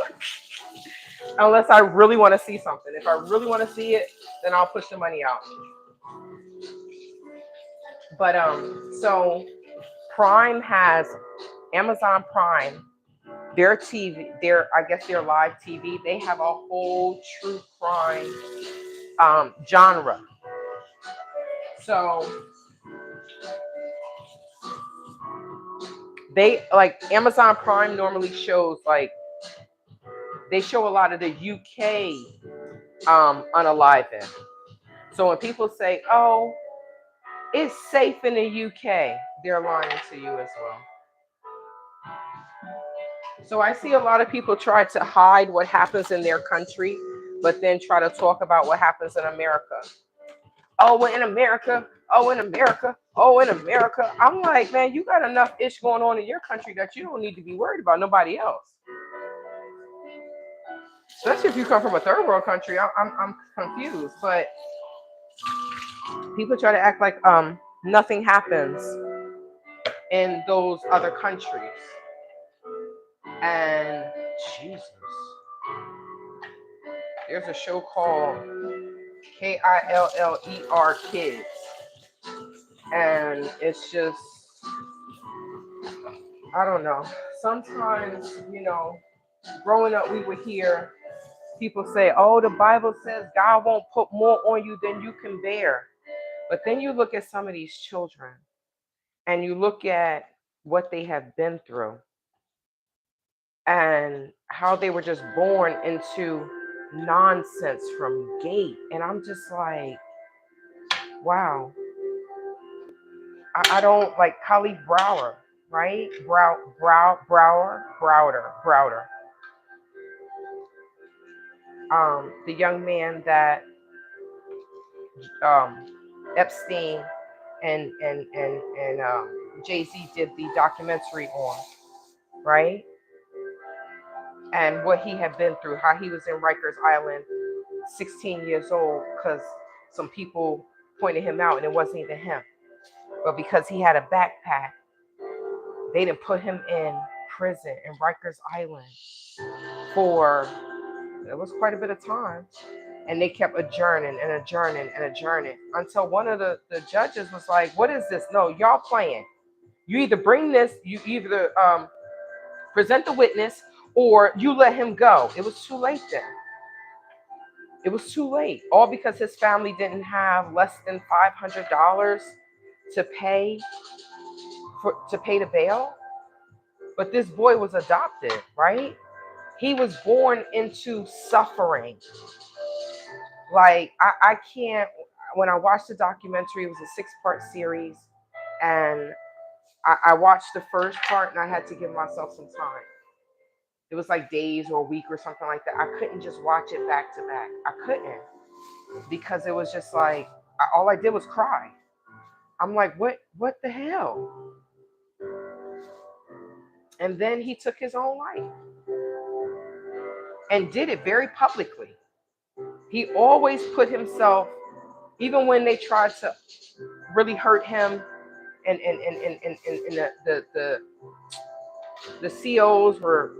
[SPEAKER 1] Unless I really want to see something. If I really want to see it, then I'll push the money out. But so Prime has Amazon Prime, their TV, I guess their live TV, they have a whole true crime genre. So they like Amazon Prime normally shows like they show a lot of the UK unalive. So when people say, "Oh, it's safe in the UK," they're lying to you as well. So I see a lot of people try to hide what happens in their country, but then try to talk about what happens in America. Oh, we're in America. Oh, in America. Oh, in America. I'm like, man, you got enough ish going on in your country that you don't need to be worried about nobody else. Especially if you come from a third world country, I'm confused. But people try to act like nothing happens in those other countries. And Jesus, there's a show called Killer Kids, and it's just, I don't know. Sometimes, growing up, we would hear people say, "Oh, the Bible says God won't put more on you than you can bear." But then you look at some of these children, and you look at what they have been through, and how they were just born into nonsense from gate, and I'm just like, wow. I don't like Khalid Brower, right? Browder. The young man that um, Epstein and Jay-Z did the documentary on, right? And what he had been through, how he was in Rikers Island, 16 years old, because some people pointed him out and it wasn't even him. But because he had a backpack, they didn't put him in prison in Rikers Island for, it was quite a bit of time. And they kept adjourning until one of the judges was like, what is this? No, y'all playing. You either bring this, you either present the witness, or you let him go. It was too late then. It was too late. All because his family didn't have less than $500 to pay the bail. But this boy was adopted, right? He was born into suffering. Like, I can't, when I watched the documentary, it was a 6-part series, and I watched the first part and I had to give myself some time. It was like days or a week or something like that. I couldn't just watch it back to back. I couldn't, because it was just like, all I did was cry. I'm like, what the hell? And then he took his own life and did it very publicly. He always put himself, even when they tried to really hurt him, and the COs were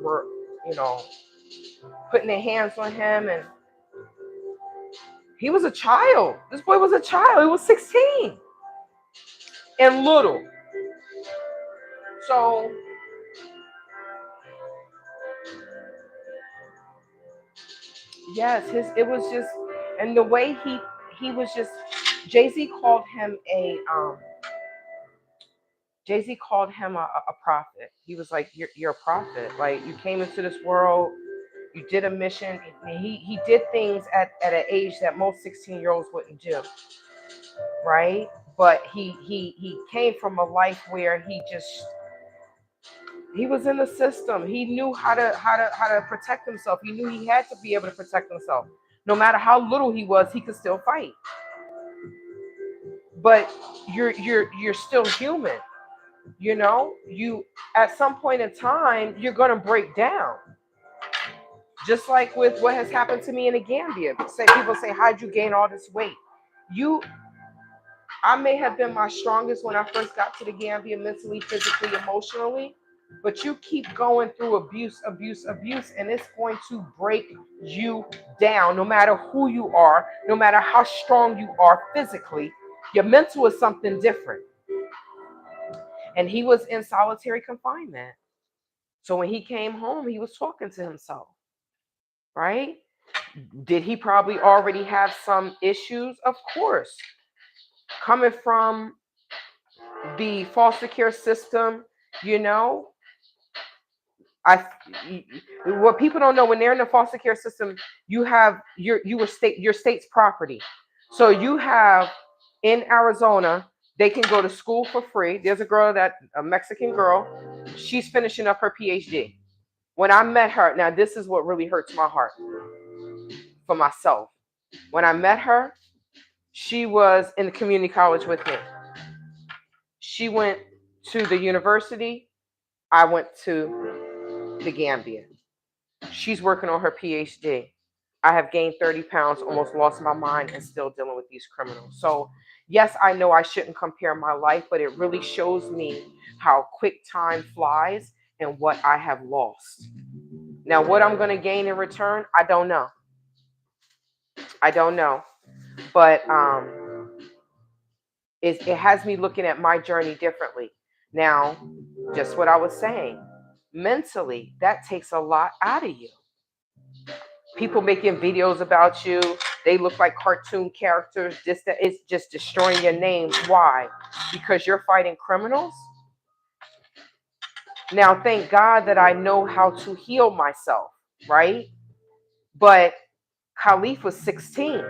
[SPEAKER 1] putting their hands on him, and he was a child. This boy was a child. He was 16 and little. So yes, it was just, and the way he was just, Jay-Z called him Jay-Z called him a prophet. He was like, you're a prophet. Like, you came into this world, you did a mission. He did things at an age that most 16-year-olds wouldn't do, right? But he came from a life where he was in the system. He knew how to protect himself. He knew he had to be able to protect himself. No matter how little he was, he could still fight. But you're still human. You know, you at some point in time you're gonna break down. Just like with what has happened to me in the Gambia. People say, how'd you gain all this weight? You I may have been my strongest when I first got to the Gambia, mentally, physically, emotionally, but you keep going through abuse, and it's going to break you down. No matter who you are, no matter how strong you are physically, your mental is something different. And he was in solitary confinement. So when he came home, he was talking to himself, right? Did he probably already have some issues? Of course. Coming from the foster care system, you know, I what people don't know, when they're in the foster care system, you have your state's property. So you have in Arizona, they can go to school for free. There's a Mexican girl, she's finishing up her PhD. When I met her, now this is what really hurts my heart for myself. When I met her, she was in the community college with me. She went to the university. I went to the Gambia. She's working on her PhD. I have gained 30 pounds, almost lost my mind, and still dealing with these criminals. So, yes, I know I shouldn't compare my life, but it really shows me how quick time flies and what I have lost. Now, what I'm going to gain in return, I don't know. I don't know. But it has me looking at my journey differently. Now, just what I was saying, mentally, that takes a lot out of you. People making videos about you, they look like cartoon characters. It's just destroying your name. Why? Because you're fighting criminals. Now, thank God that I know how to heal myself, right? But Khalif was 16.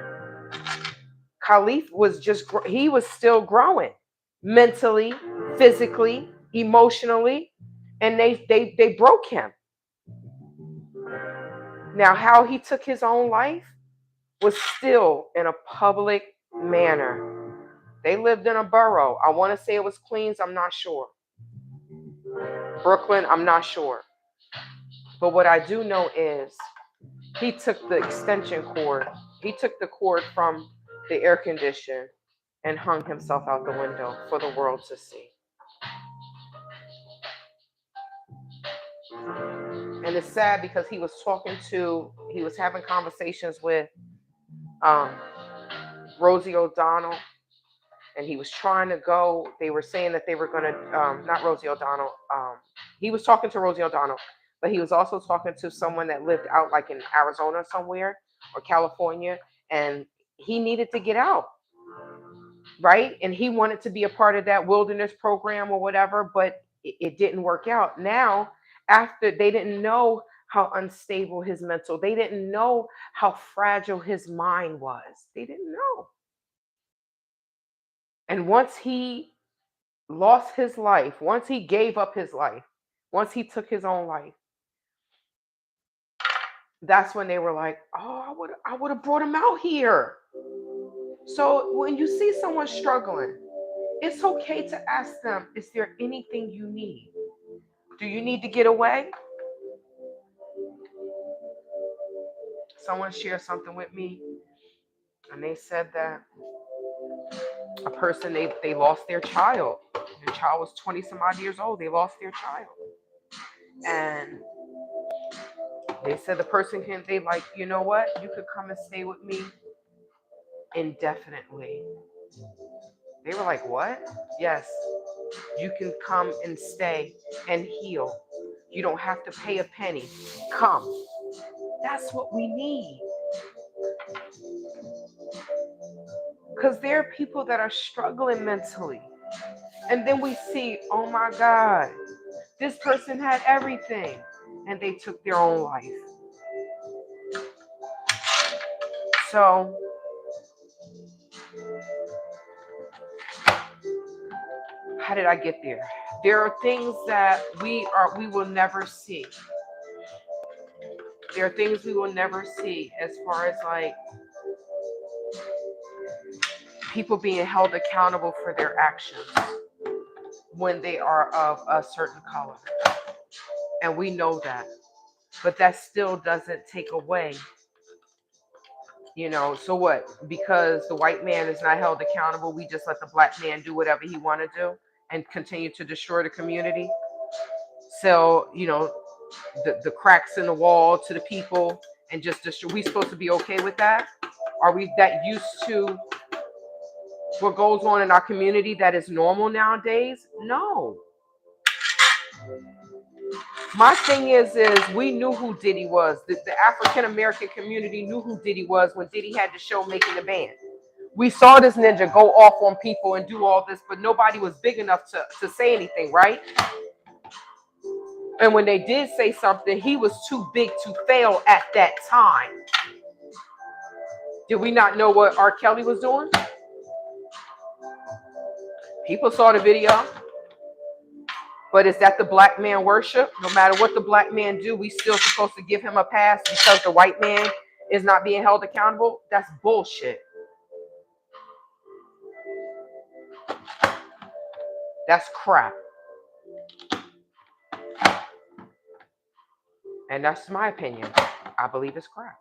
[SPEAKER 1] Khalif was he was still growing mentally, physically, emotionally, and they broke him. Now, how he took his own life was still in a public manner. They lived in a borough. I want to say it was Queens, I'm not sure. Brooklyn, I'm not sure. But what I do know is he took the extension cord. He took the cord from the air conditioner and hung himself out the window for the world to see. And it's sad because he was having conversations with um, Rosie O'Donnell, and he was trying to go. They were saying that they were going to, not Rosie O'Donnell. He was talking to Rosie O'Donnell, but he was also talking to someone that lived out like in Arizona somewhere or California, and he needed to get out, right? And he wanted to be a part of that wilderness program or whatever, but it didn't work out. Now, after they didn't know how unstable his mental, they didn't know how fragile his mind was. They didn't know. And once he lost his life, once he gave up his life, once he took his own life, that's when they were like, "Oh, I would have brought him out here." So when you see someone struggling, it's okay to ask them, "Is there anything you need? Do you need to get away?" Someone shared something with me, and they said that a person they lost their child. Their child was 20 some odd years old. They lost their child, and they said the person they like, you know what? You could come and stay with me indefinitely. They were like, what? Yes, you can come and stay and heal. You don't have to pay a penny. Come. That's what we need. Because there are people that are struggling mentally. And then we see, oh my God, this person had everything and they took their own life. So how did I get there? There are things that we will never see. There are things we will never see as far as like people being held accountable for their actions when they are of a certain color. And we know that. But that still doesn't take away, so what? Because the white man is not held accountable, we just let the black man do whatever he want to do and continue to destroy the community. So, the cracks in the wall to the people and just destroy. We supposed to be okay with that? Are we that used to what goes on in our community that is normal nowadays? No. My thing is we knew who Diddy was. The African American community knew who Diddy was when Diddy had the show Making the Band. We saw this ninja go off on people and do all this, but nobody was big enough to say anything, right? And when they did say something, he was too big to fail at that time. Did we not know what R. Kelly was doing? People saw the video. But is that the black man worship? No matter what the black man do, we still supposed to give him a pass because the white man is not being held accountable? That's bullshit. That's crap. And that's my opinion. I believe it's crap.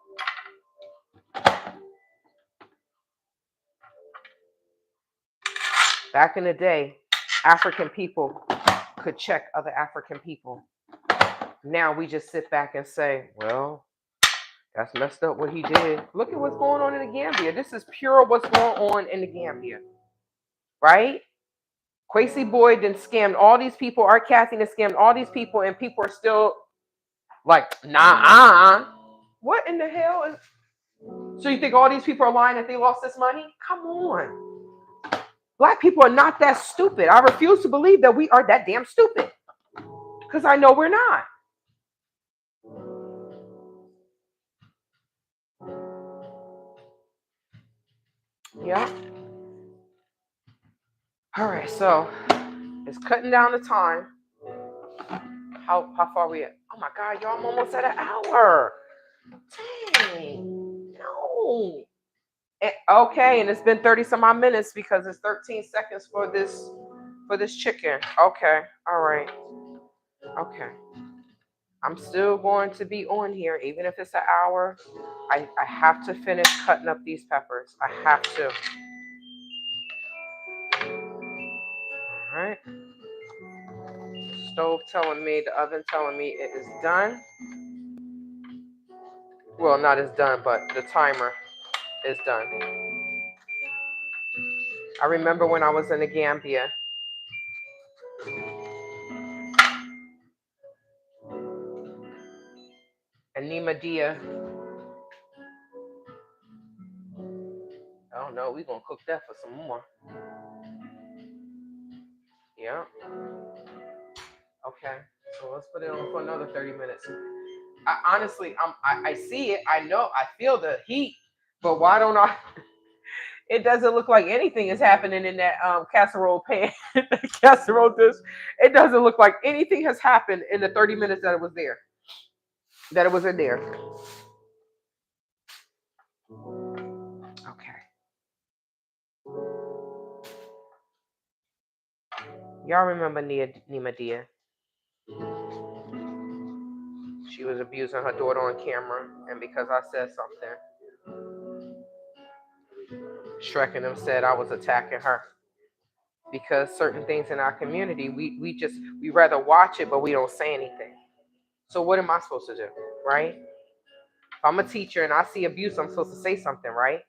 [SPEAKER 1] Back in the day, African people could check other African people. Now we just sit back and say, well, that's messed up what he did. Look at what's going on in the Gambia. This is pure what's going on in the Gambia. Right? Kwesi Boyd then scammed all these people. Art Cathy then scammed all these people, and people are still like, nah. What in the hell is? So you think all these people are lying that they lost this money? Come on. Black people are not that stupid. I refuse to believe that we are that damn stupid. Because I know we're not. Yeah. All right, so it's cutting down the time. How far are we at? Oh my God, y'all, I'm almost at an hour. Dang. No. Okay, and it's been 30 some odd minutes because it's 13 seconds for this chicken. Okay, all right. Okay. I'm still going to be on here, even if it's an hour. I have to finish cutting up these peppers. I have to. All right. The stove telling me, the oven telling me it is done. Well, not as done, but the timer is done. I remember when I was in the Gambia. And Nima Dia. I don't know. We're going to cook that for some more. Yeah. Okay. So let's put it on for another 30 minutes. Honestly, I see it. I know. I feel the heat. But why don't I? It doesn't look like anything is happening in that casserole pan, casserole dish. It doesn't look like anything has happened in the 30 minutes that it was there. That it was in there. Okay. Y'all remember Nima Dia? She was abusing her daughter on camera, and because I said something, Shrek and them said I was attacking her. Because certain things in our community, we rather watch it, but we don't say anything. So what am I supposed to do, right? If I'm a teacher and I see abuse, I'm supposed to say something, right?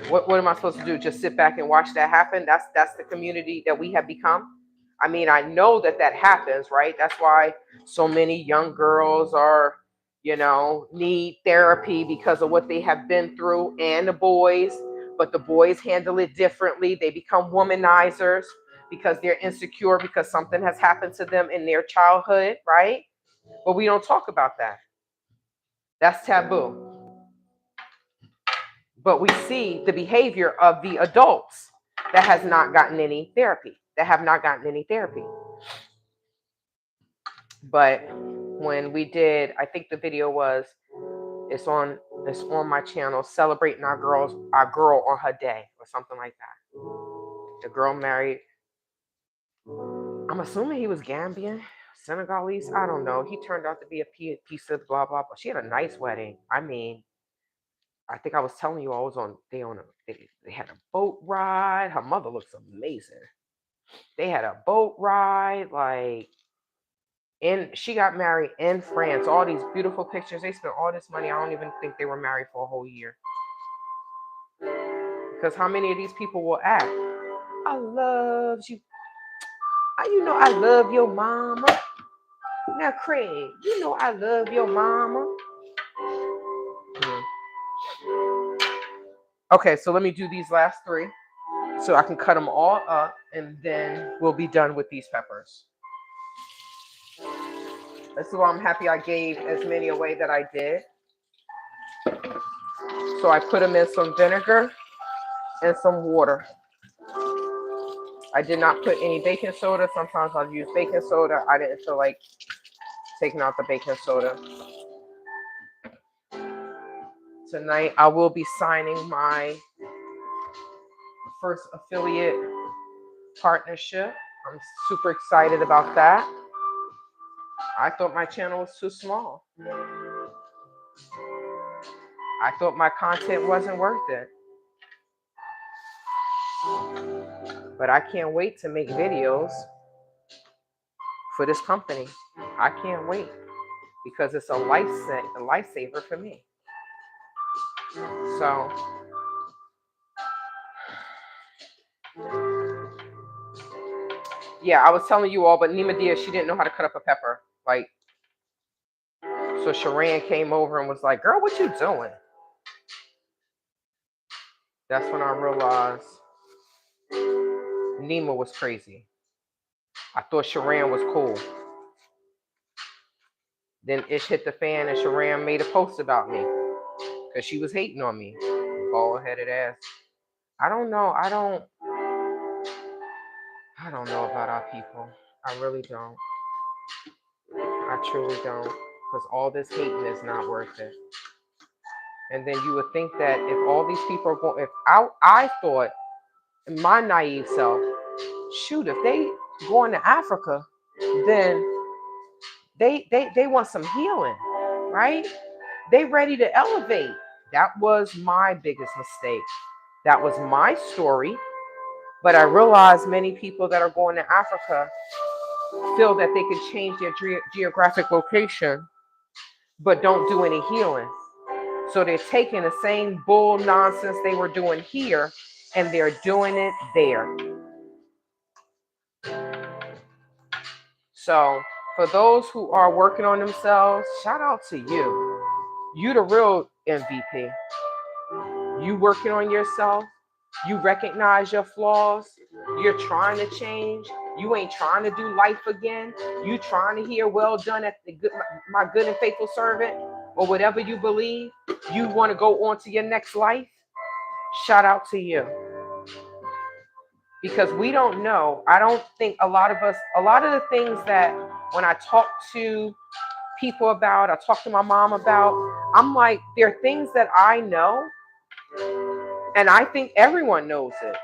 [SPEAKER 1] What am I supposed to do? Just sit back and watch that happen? That's the community that we have become. I mean, I know that happens, right? That's why so many young girls are, need therapy because of what they have been through, and the boys, but the boys handle it differently. They become womanizers because they're insecure because something has happened to them in their childhood, right? But we don't talk about that. That's taboo. But we see the behavior of the adults that has not gotten any therapy, that have not gotten any therapy. But when we did, I think the video was, it's on my channel, celebrating our girl on her day or something like that. The girl married, I'm assuming he was Gambian, Senegalese, I don't know. He turned out to be a piece of blah blah blah. She had a nice wedding. I mean, I think I was telling you I was on. They had a boat ride. Her mother looks amazing. They had a boat ride, like, and she got married in France. All these beautiful pictures. They spent all this money. I don't even think they were married for a whole year. Because how many of these people will act? I love you. You know I love your mama. Now, Craig, you know I love your mama. Okay, so let me do these last three so I can cut them all up, and then we'll be done with these peppers. This is why I'm happy I gave as many away that I did. So I put them in some vinegar and some water. I did not put any baking soda. Sometimes I'll use baking soda. I didn't feel like taking out the baking soda. Tonight I will be signing my first affiliate partnership. I'm super excited about that. I thought my channel was too small. I thought my content wasn't worth it. But I can't wait to make videos for this company. I can't wait because it's a lifesaver for me. So yeah, I was telling you all, but Nima Diaz, she didn't know how to cut up a pepper. Like, so Sharan came over and was like, girl, what you doing? That's when I realized Nima was crazy. I thought Sharan was cool. Then Ish hit the fan and Sharan made a post about me because she was hating on me. Bald-headed ass. I don't know. I don't know about our people. I really don't. I truly don't. Because all this hating is not worth it. And then you would think that if all these people are going, if I thought in my naive self, shoot, if they going to Africa, then they want some healing, right? They ready to elevate. That was my biggest mistake. That was my story. But I realized many people that are going to Africa feel that they can change their geographic location, but don't do any healing. So they're taking the same bull nonsense they were doing here, and they're doing it there. So for those who are working on themselves, shout out to you. You the real MVP. You working on yourself. You recognize your flaws. You're trying to change. You ain't trying to do life again. You trying to hear well done at the good, my good and faithful servant, or whatever you believe. You want to go on to your next life. Shout out to you. Because we don't know. I don't think a lot of the things that when I talk to people about, I talk to my mom about, I'm like, there are things that I know, and I think everyone knows it,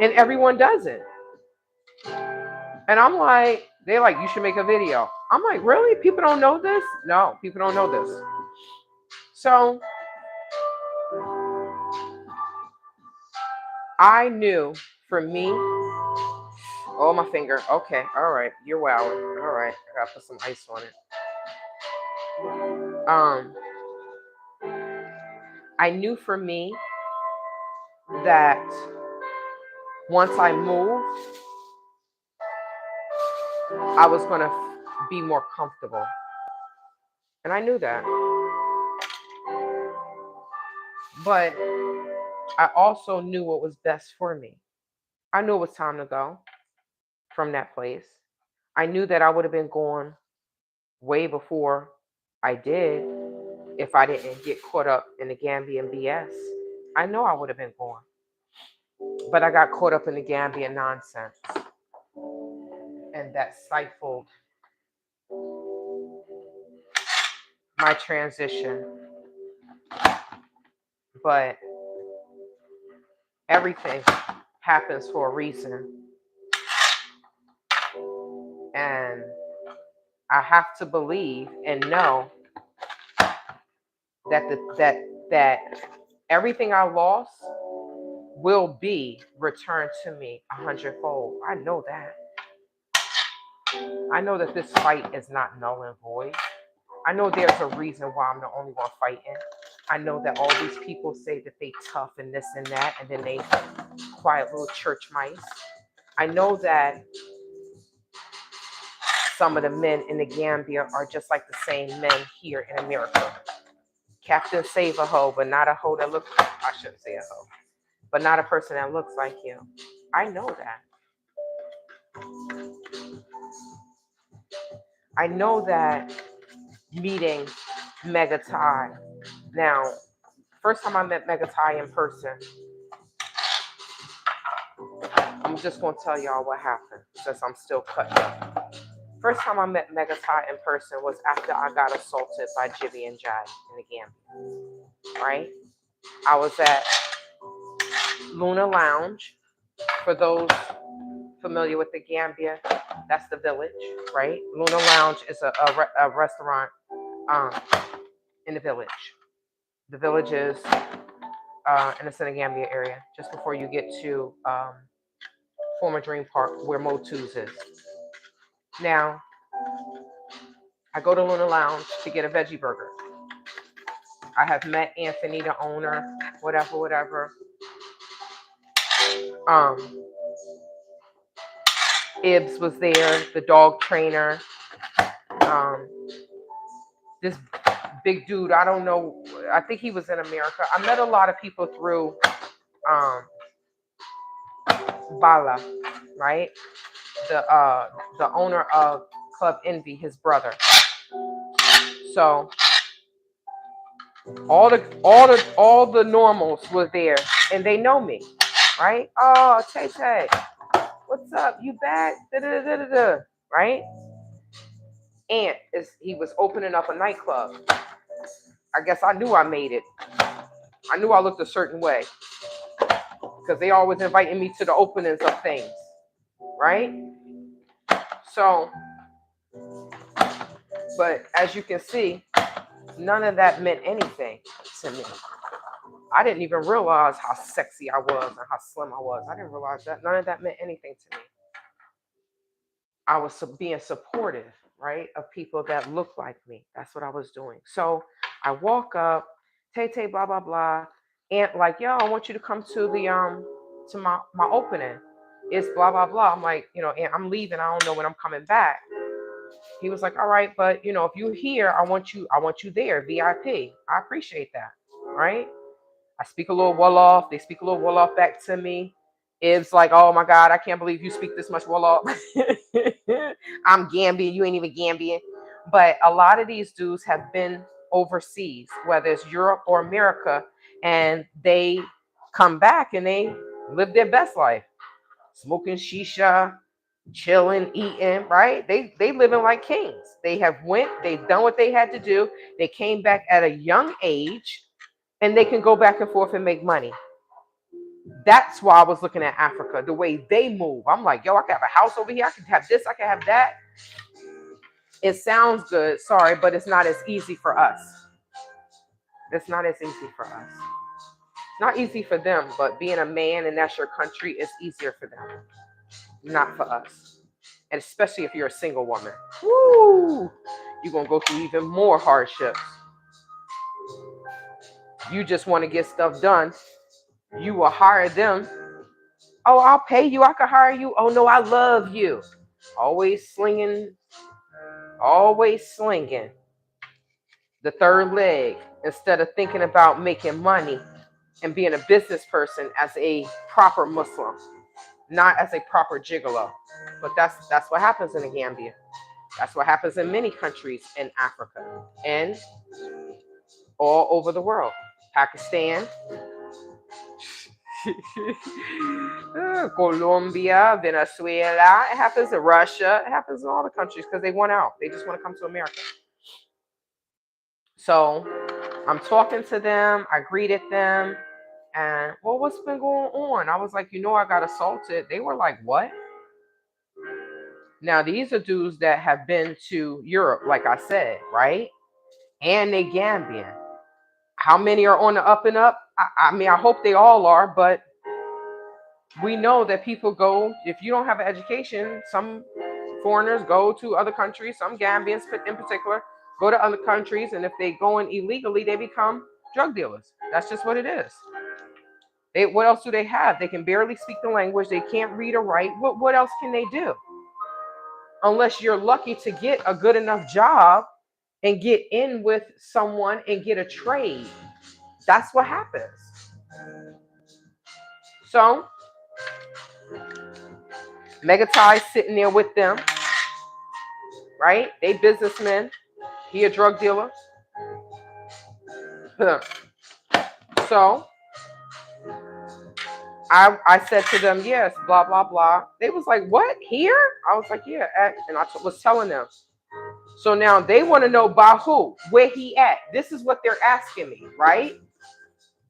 [SPEAKER 1] and everyone doesn't. And I'm like, they're like, you should make a video. I'm like, really? People don't know this? No, people don't know this. So I knew for me, oh, my finger. Okay, all right, you're wowing. All right, I gotta put some ice on it. I knew for me that once I moved, I was gonna be more comfortable. And I knew that. But I also knew what was best for me. I knew it was time to go from that place. I knew that I would have been gone way before I did if I didn't get caught up in the Gambian BS. I know I would have been gone, but I got caught up in the Gambian nonsense, and that stifled my transition. But everything happens for a reason, and I have to believe and know that that everything I lost will be returned to me 100-fold. I know that. I know that this fight is not null and void. I know there's a reason why I'm the only one fighting. I know that all these people say that they tough and this and that, and then they quiet little church mice. I know that some of the men in the Gambia are just like the same men here in America. Captain save a hoe, but not a hoe that looks, I shouldn't say a hoe, but not a person that looks like you. I know that. I know that meeting Mega Ty. Now, first time I met Mega Ty in person, I'm just going to tell y'all what happened since I'm still cutting up. First time I met Mega Ty in person was after I got assaulted by Jibby and Jai in the Gambia, right? I was at Luna Lounge. For those familiar with the Gambia, that's the village, right? Luna Lounge is a restaurant in the village. The village is in the Gambia area, just before you get to former Dream Park where Motu's is. Now, I go to Luna Lounge to get a veggie burger. I have met Anthony, the owner, whatever. Ibs was there, the dog trainer. This big dude, I don't know, I think he was in America. I met a lot of people through Bala, right? The owner of Club Envy, his brother. So all the normals were there, and they know me, right? Oh, Tay Tay, what's up? You back? Da-da-da-da-da. Right? And he was opening up a nightclub. I guess I knew I made it. I knew I looked a certain way because they always inviting me to the openings of things, right? So, but as you can see, none of that meant anything to me. I didn't even realize how sexy I was and how slim I was. I didn't realize that. None of that meant anything to me. I was being supportive, right, of people that looked like me. That's what I was doing. So I walk up, Tay, blah, blah, blah. And like, yo, I want you to come to the to my opening. It's blah, blah, blah. I'm like, and I'm leaving. I don't know when I'm coming back. He was like, all right, but if you're here, I want you there, VIP. I appreciate that. Right? I speak a little Wolof. They speak a little Wolof back to me. It's like, oh my God, I can't believe you speak this much Wolof. I'm Gambian. You ain't even Gambian. But a lot of these dudes have been overseas, whether it's Europe or America, and they come back and they live their best life, smoking shisha, chilling, eating, right? They living like kings. They've done what they had to do. They came back at a young age, and they can go back and forth and make money. That's why I was looking at Africa, the way they move. I'm like, yo, I can have a house over here. I can have this. I can have that. It sounds good. Sorry, but it's not as easy for us. It's not as easy for us. It's not easy for them, but being a man and that's your country is easier for them. Not for us. And especially if you're a single woman. Woo! You're going to go through even more hardships. You just want to get stuff done. You will hire them. Oh, I'll pay you. I can hire you. Oh, no, I love you. Always slinging the third leg instead of thinking about making money and being a business person as a proper Muslim. not as a proper gigolo. But that's what happens in the Gambia. That's what happens in many countries in Africa and all over the world. Pakistan, Colombia, Venezuela. It happens in Russia. It happens in all the countries because they want out. They just want to come to America. So I'm talking to them. I greeted them. And, well, what's been going on? I was like, I got assaulted. They were like, what? Now, these are dudes that have been to Europe, like I said, right? And they Gambian. How many are on the up and up? I mean, I hope they all are, but we know that people go, if you don't have an education, some foreigners go to other countries, some Gambians in particular, go to other countries, and if they go in illegally, they become drug dealers. That's just what it is. What else do they have? They can barely speak the language. They can't read or write. What else can they do? Unless you're lucky to get a good enough job and get in with someone and get a trade. That's what happens. So, Megatai's sitting there with them, right? They businessmen. He a drug dealer. So, I said to them, yes, blah, blah, blah. They was like, what, here? I was like, yeah. And I was telling them. So now they want to know by who, where he at. This is what they're asking me, right?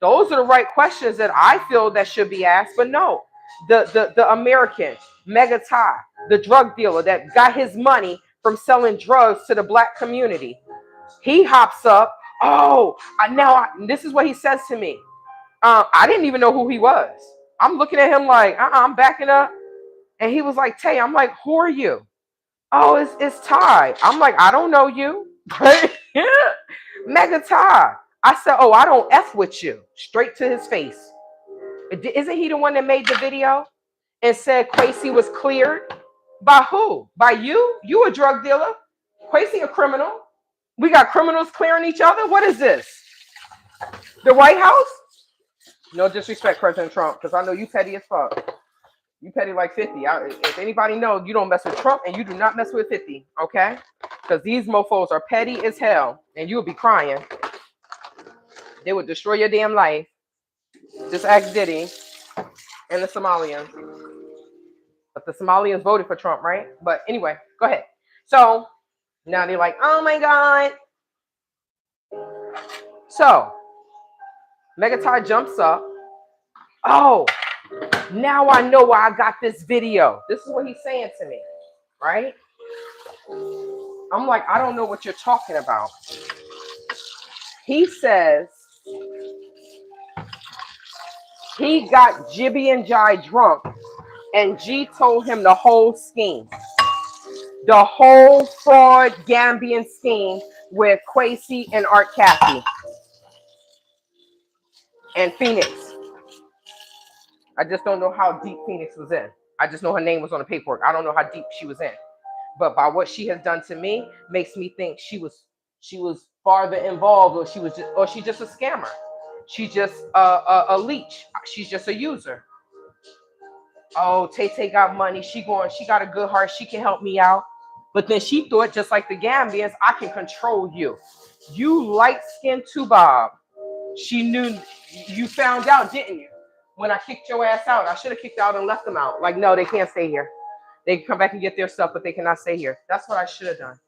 [SPEAKER 1] Those are the right questions that I feel that should be asked. But no, the American, Megatai, the drug dealer that got his money from selling drugs to the black community. He hops up. Oh, this is what he says to me. I didn't even know who he was. I'm looking at him like, I'm backing up. And he was like, Tay. I'm like, who are you? Oh, it's Ty. I'm like, I don't know you. Mega Ty. I said, oh, I don't F with you. Straight to his face. Isn't he the one that made the video and said Quasi was cleared? By who? By you? You a drug dealer? Quasi a criminal? We got criminals clearing each other? What is this? The White House? No disrespect, President Trump, because I know you petty as fuck. You petty like 50. If anybody knows, you don't mess with Trump and you do not mess with 50, okay? Because these mofos are petty as hell and you would be crying. They would destroy your damn life. Just ask Diddy and the Somalians. But the Somalians voted for Trump, right? But anyway, go ahead. So now they're like, oh my God. So Megatai jumps up. Oh, now I know why I got this video. This is what he's saying to me, right? I'm like, I don't know what you're talking about. He says he got Jibby and Jai drunk, and G told him the whole scheme. The whole fraud Gambian scheme with Quasi and Art Kathy and Phoenix. I just don't know how deep Phoenix was in. I just know her name was on the paperwork. I don't know how deep she was in. But by what she has done to me makes me think she was farther involved, or she's just a scammer. She's just a leech. She's just a user. Oh, Tay got money. She got a good heart. She can help me out. But then she thought, just like the Gambians, I can control you. You light-skinned Tubob. She knew, you found out, didn't you? When I kicked your ass out, I should have kicked out and left them out. Like, no, they can't stay here. They can come back and get their stuff, but they cannot stay here. That's what I should have done.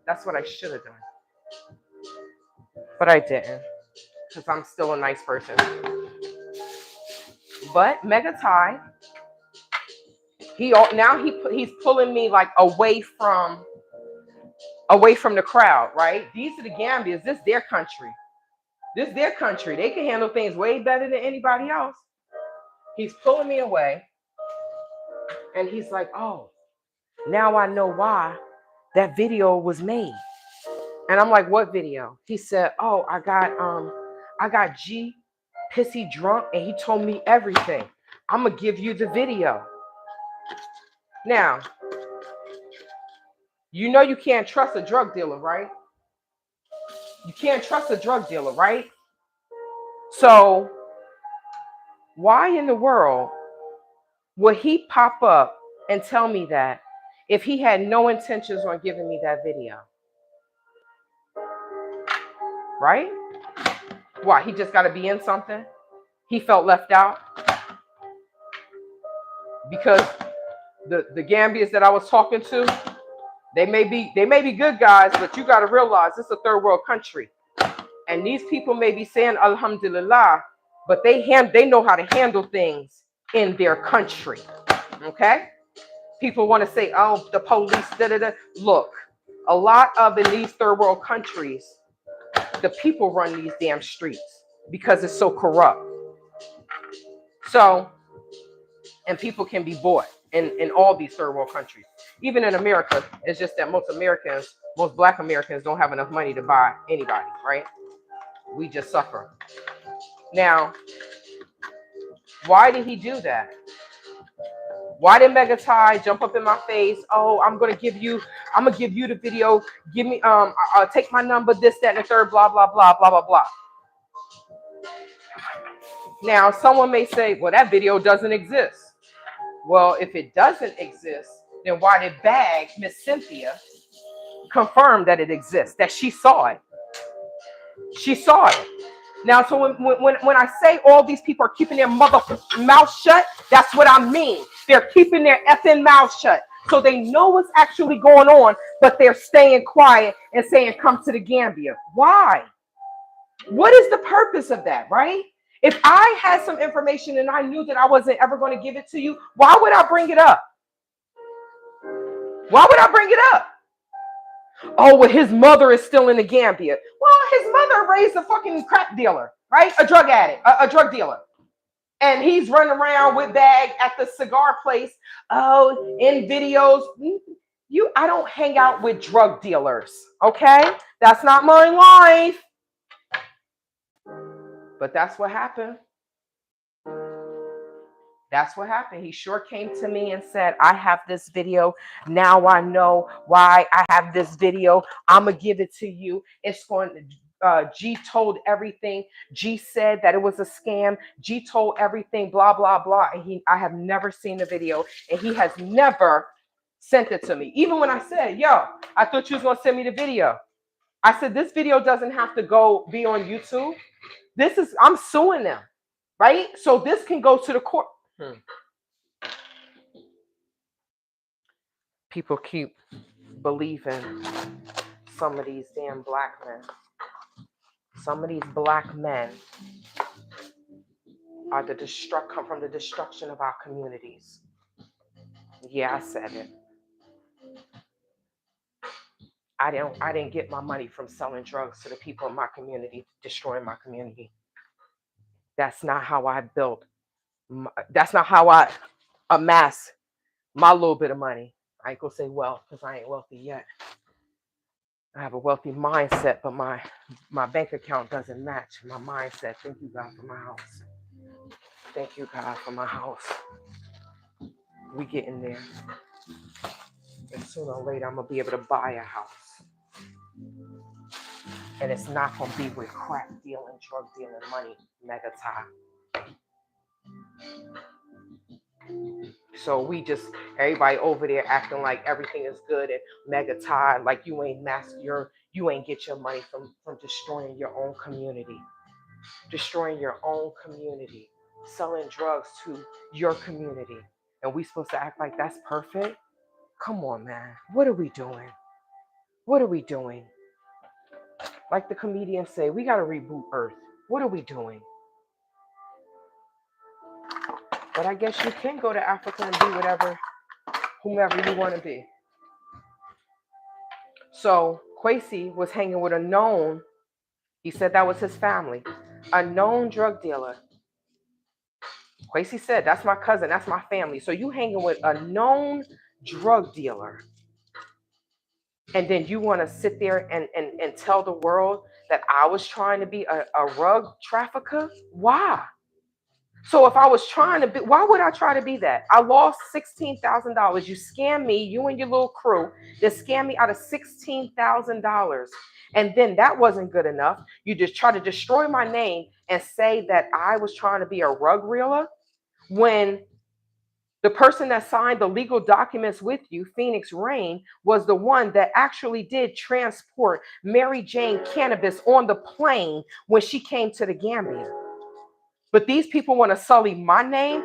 [SPEAKER 1] That's what I should have done. But I didn't, because I'm still a nice person. But Megatai, he's pulling me like away from the crowd, right? These are the Gambians. This is their country. This is their country. They can handle things way better than anybody else. He's pulling me away. And he's like, oh, now I know why that video was made. And I'm like, what video? He said, oh, I got G pissy drunk and he told me everything. I'm going to give you the video. Now, you know you can't trust a drug dealer, right? You can't trust a drug dealer, right? So why in the world Would he pop up and tell me that if he had no intentions on giving me that video? Right? Why? He just got to be in something? He felt left out? Because the Gambians that I was talking to, they may be good guys, but you got to realize this is a third world country. And these people may be saying Alhamdulillah, but they know how to handle things in their country. Okay? People want to say, oh, the police, da-da-da. Look, a lot of in these third world countries, the people run these damn streets because it's so corrupt. So, and people can be bought in all these third world countries. Even in America, it's just that most Black Americans don't have enough money to buy anybody, right? We just suffer. Now, why did he do that? Why did Megatai jump up in my face? Oh, I'm gonna give you the video. Give me, take my number, this, that, and the third, blah, blah, blah, blah, blah, blah. Now, someone may say, well, that video doesn't exist. Well, if it doesn't exist, then why did Miss Cynthia, confirm that it exists, that she saw it? She saw it. Now, so when I say all these people are keeping their motherfucking mouth shut, that's what I mean. They're keeping their effing mouth shut. So they know what's actually going on, but they're staying quiet and saying, come to the Gambia. Why? What is the purpose of that, right? If I had some information and I knew that I wasn't ever going to give it to you, why would I bring it up? Why would I bring it up? Oh, well, his mother is still in the Gambia. Well, his mother raised a fucking crack dealer, right? A drug addict, a drug dealer. And he's running around with bag at the cigar place. Oh, in videos. I don't hang out with drug dealers, okay? That's not my life. But that's what happened. That's what happened. He sure came to me and said, I have this video. Now I know why I have this video. I'm going to give it to you. It's going to, G told everything. G said that it was a scam. G told everything, blah, blah, blah. And I have never seen the video. And he has never sent it to me. Even when I said, yo, I thought you was going to send me the video. I said, this video doesn't have to be on YouTube. I'm suing them, right? So this can go to the court. People keep believing some of these damn black men. Some of these black men are come from the destruction of our communities. Yeah, I said it. I didn't get my money from selling drugs to the people in my community, destroying my community. That's not how I built. That's not how I amass my little bit of money. I ain't gonna say wealth because I ain't wealthy yet. I have a wealthy mindset, but my bank account doesn't match my mindset. Thank you, God, for my house. Thank you, God, for my house. We getting there. And sooner or later, I'm gonna be able to buy a house. And it's not gonna be with crack dealing, drug dealing, money, Megatai. So everybody over there acting like everything is good and Megatai, like you ain't get your money from destroying your own community. Destroying your own community. Selling drugs to your community. And we supposed to act like that's perfect? Come on, man. What are we doing? What are we doing? Like the comedians say, we got to reboot Earth. What are we doing? But I guess you can go to Africa and be whomever you want to be. So Kwesi was hanging with a known, he said that was his family, a known drug dealer. Kwesi said, that's my cousin, that's my family. So you hanging with a known drug dealer. And then you want to sit there and tell the world that I was trying to be a rug trafficker? Why? So if I was trying to be, why would I try to be that? I lost $16,000. You scammed me, you and your little crew, they scammed me out of $16,000. And then that wasn't good enough. You just try to destroy my name and say that I was trying to be a rug reeler when The person that signed the legal documents with you, Phoenix Rain, was the one that actually did transport Mary Jane cannabis on the plane when she came to the Gambia. But these people want to sully my name.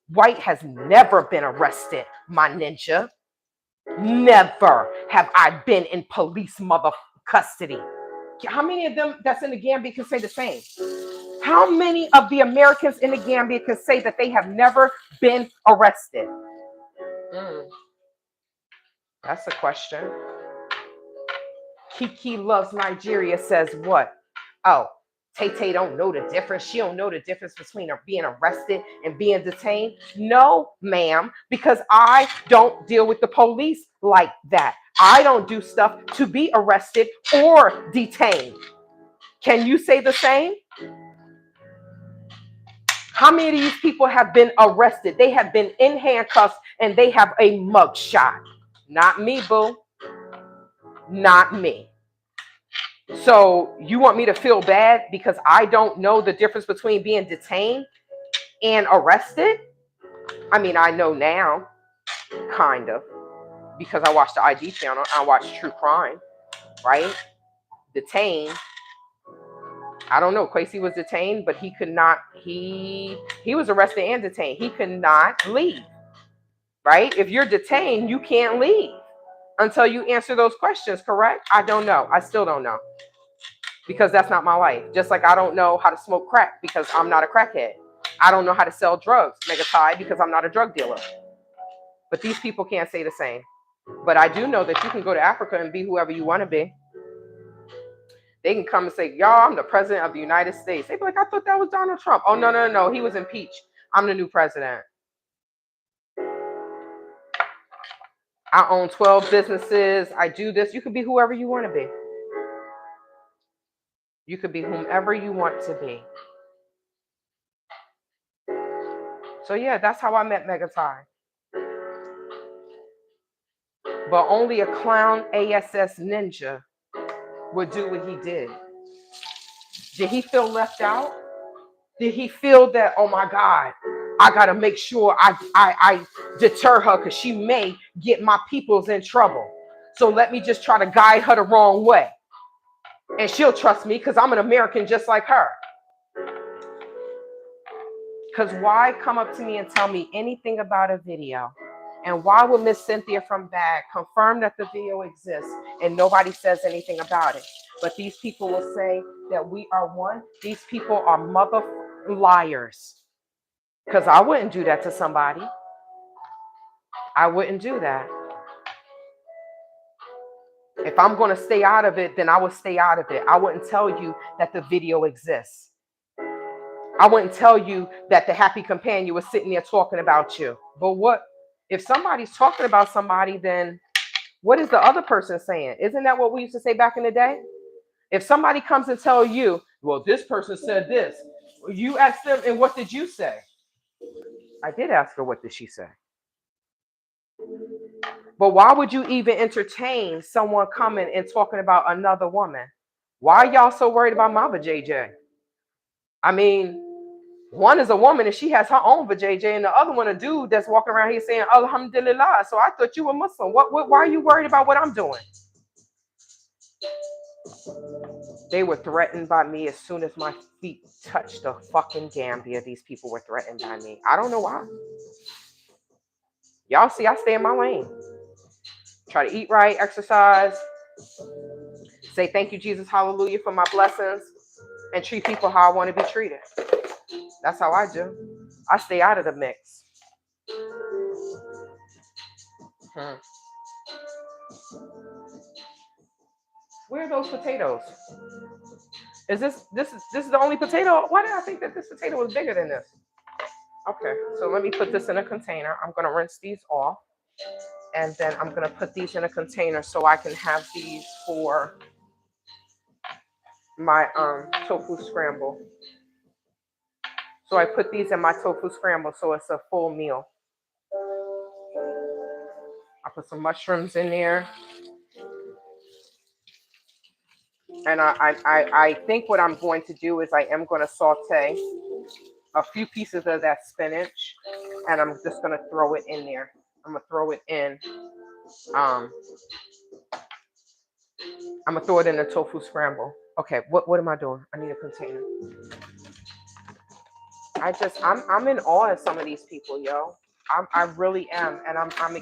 [SPEAKER 1] White has never been arrested, my ninja. Never have I been in police mother custody. How many of them that's in the Gambia can say the same? How many of the Americans in the Gambia can say that they have never been arrested? That's a question. Kiki Loves Nigeria says what? Oh, Tay don't know the difference. She don't know the difference between being arrested and being detained. No, ma'am, because I don't deal with the police like that. I don't do stuff to be arrested or detained. Can you say the same? How many of these people have been arrested? They have been in handcuffs and they have a mugshot. Not me, boo. Not me. So you want me to feel bad because I don't know the difference between being detained and arrested? I mean, I know now, kind of, because I watch the ID channel. I watch true crime, right? Detained. I don't know. Quasi was detained, but he could not. He was arrested and detained. He could not leave, right? If you're detained, you can't leave until you answer those questions, correct? I don't know. I still don't know. Because that's not my life. Just like I don't know how to smoke crack because I'm not a crackhead. I don't know how to sell drugs, Megatai, because I'm not a drug dealer. But these people can't say the same. But I do know that you can go to Africa and be whoever you want to be. They can come and say, y'all, I'm the president of the United States. They'd be like, I thought that was Donald Trump. Oh, no. He was impeached. I'm the new president. I own 12 businesses. I do this. You can be whoever you want to be. You could be whomever you want to be. So yeah, that's how I met Megatai. But only a clown ASS ninja would do what he did. Did he feel left out? Did he feel that, oh my God, I gotta make sure I deter her because she may get my peoples in trouble. So let me just try to guide her the wrong way. And she'll trust me because I'm an American just like her. Because why come up to me and tell me anything about a video? And why would Miss Cynthia from Bag confirm that the video exists and nobody says anything about it? But these people will say that we are one. These people are mother liars. Because I wouldn't do that to somebody. I wouldn't do that. If I'm going to stay out of it, then I would stay out of it. I wouldn't tell you that the video exists. I wouldn't tell you that the happy companion was sitting there talking about you. But what if somebody's talking about somebody, then what is the other person saying? Isn't that what we used to say back in the day? If somebody comes and tell you, well, this person said this, you ask them, and what did you say? I did ask her, what did she say? But why would you even entertain someone coming and talking about another woman? Why are y'all so worried about my JJ? I mean, one is a woman and she has her own JJ, and the other one a dude that's walking around here saying Alhamdulillah. So I thought you were Muslim. Why are you worried about what I'm doing? They were threatened by me as soon as my feet touched the fucking Gambia. These people were threatened by me. I don't know why. Y'all see, I stay in my lane. Try to eat right, exercise, say thank you, Jesus, hallelujah, for my blessings, and treat people how I want to be treated. That's how I do. I stay out of the mix. Where are those potatoes? Is this is the only potato? Why did I think that this potato was bigger than this? Okay, so let me put this in a container. I'm gonna rinse these off, and then I'm gonna put these in a container so I can have these for my tofu scramble. So I put these in my tofu scramble so it's a full meal. I put some mushrooms in there. And I think what I'm going to do is I am going to saute a few pieces of that spinach and I'm just gonna throw it in there. I'm gonna throw it in. Um, I'm gonna throw it in the tofu scramble. Okay, what am I doing? I need a container. I'm in awe of some of these people, yo. I really am, and I'm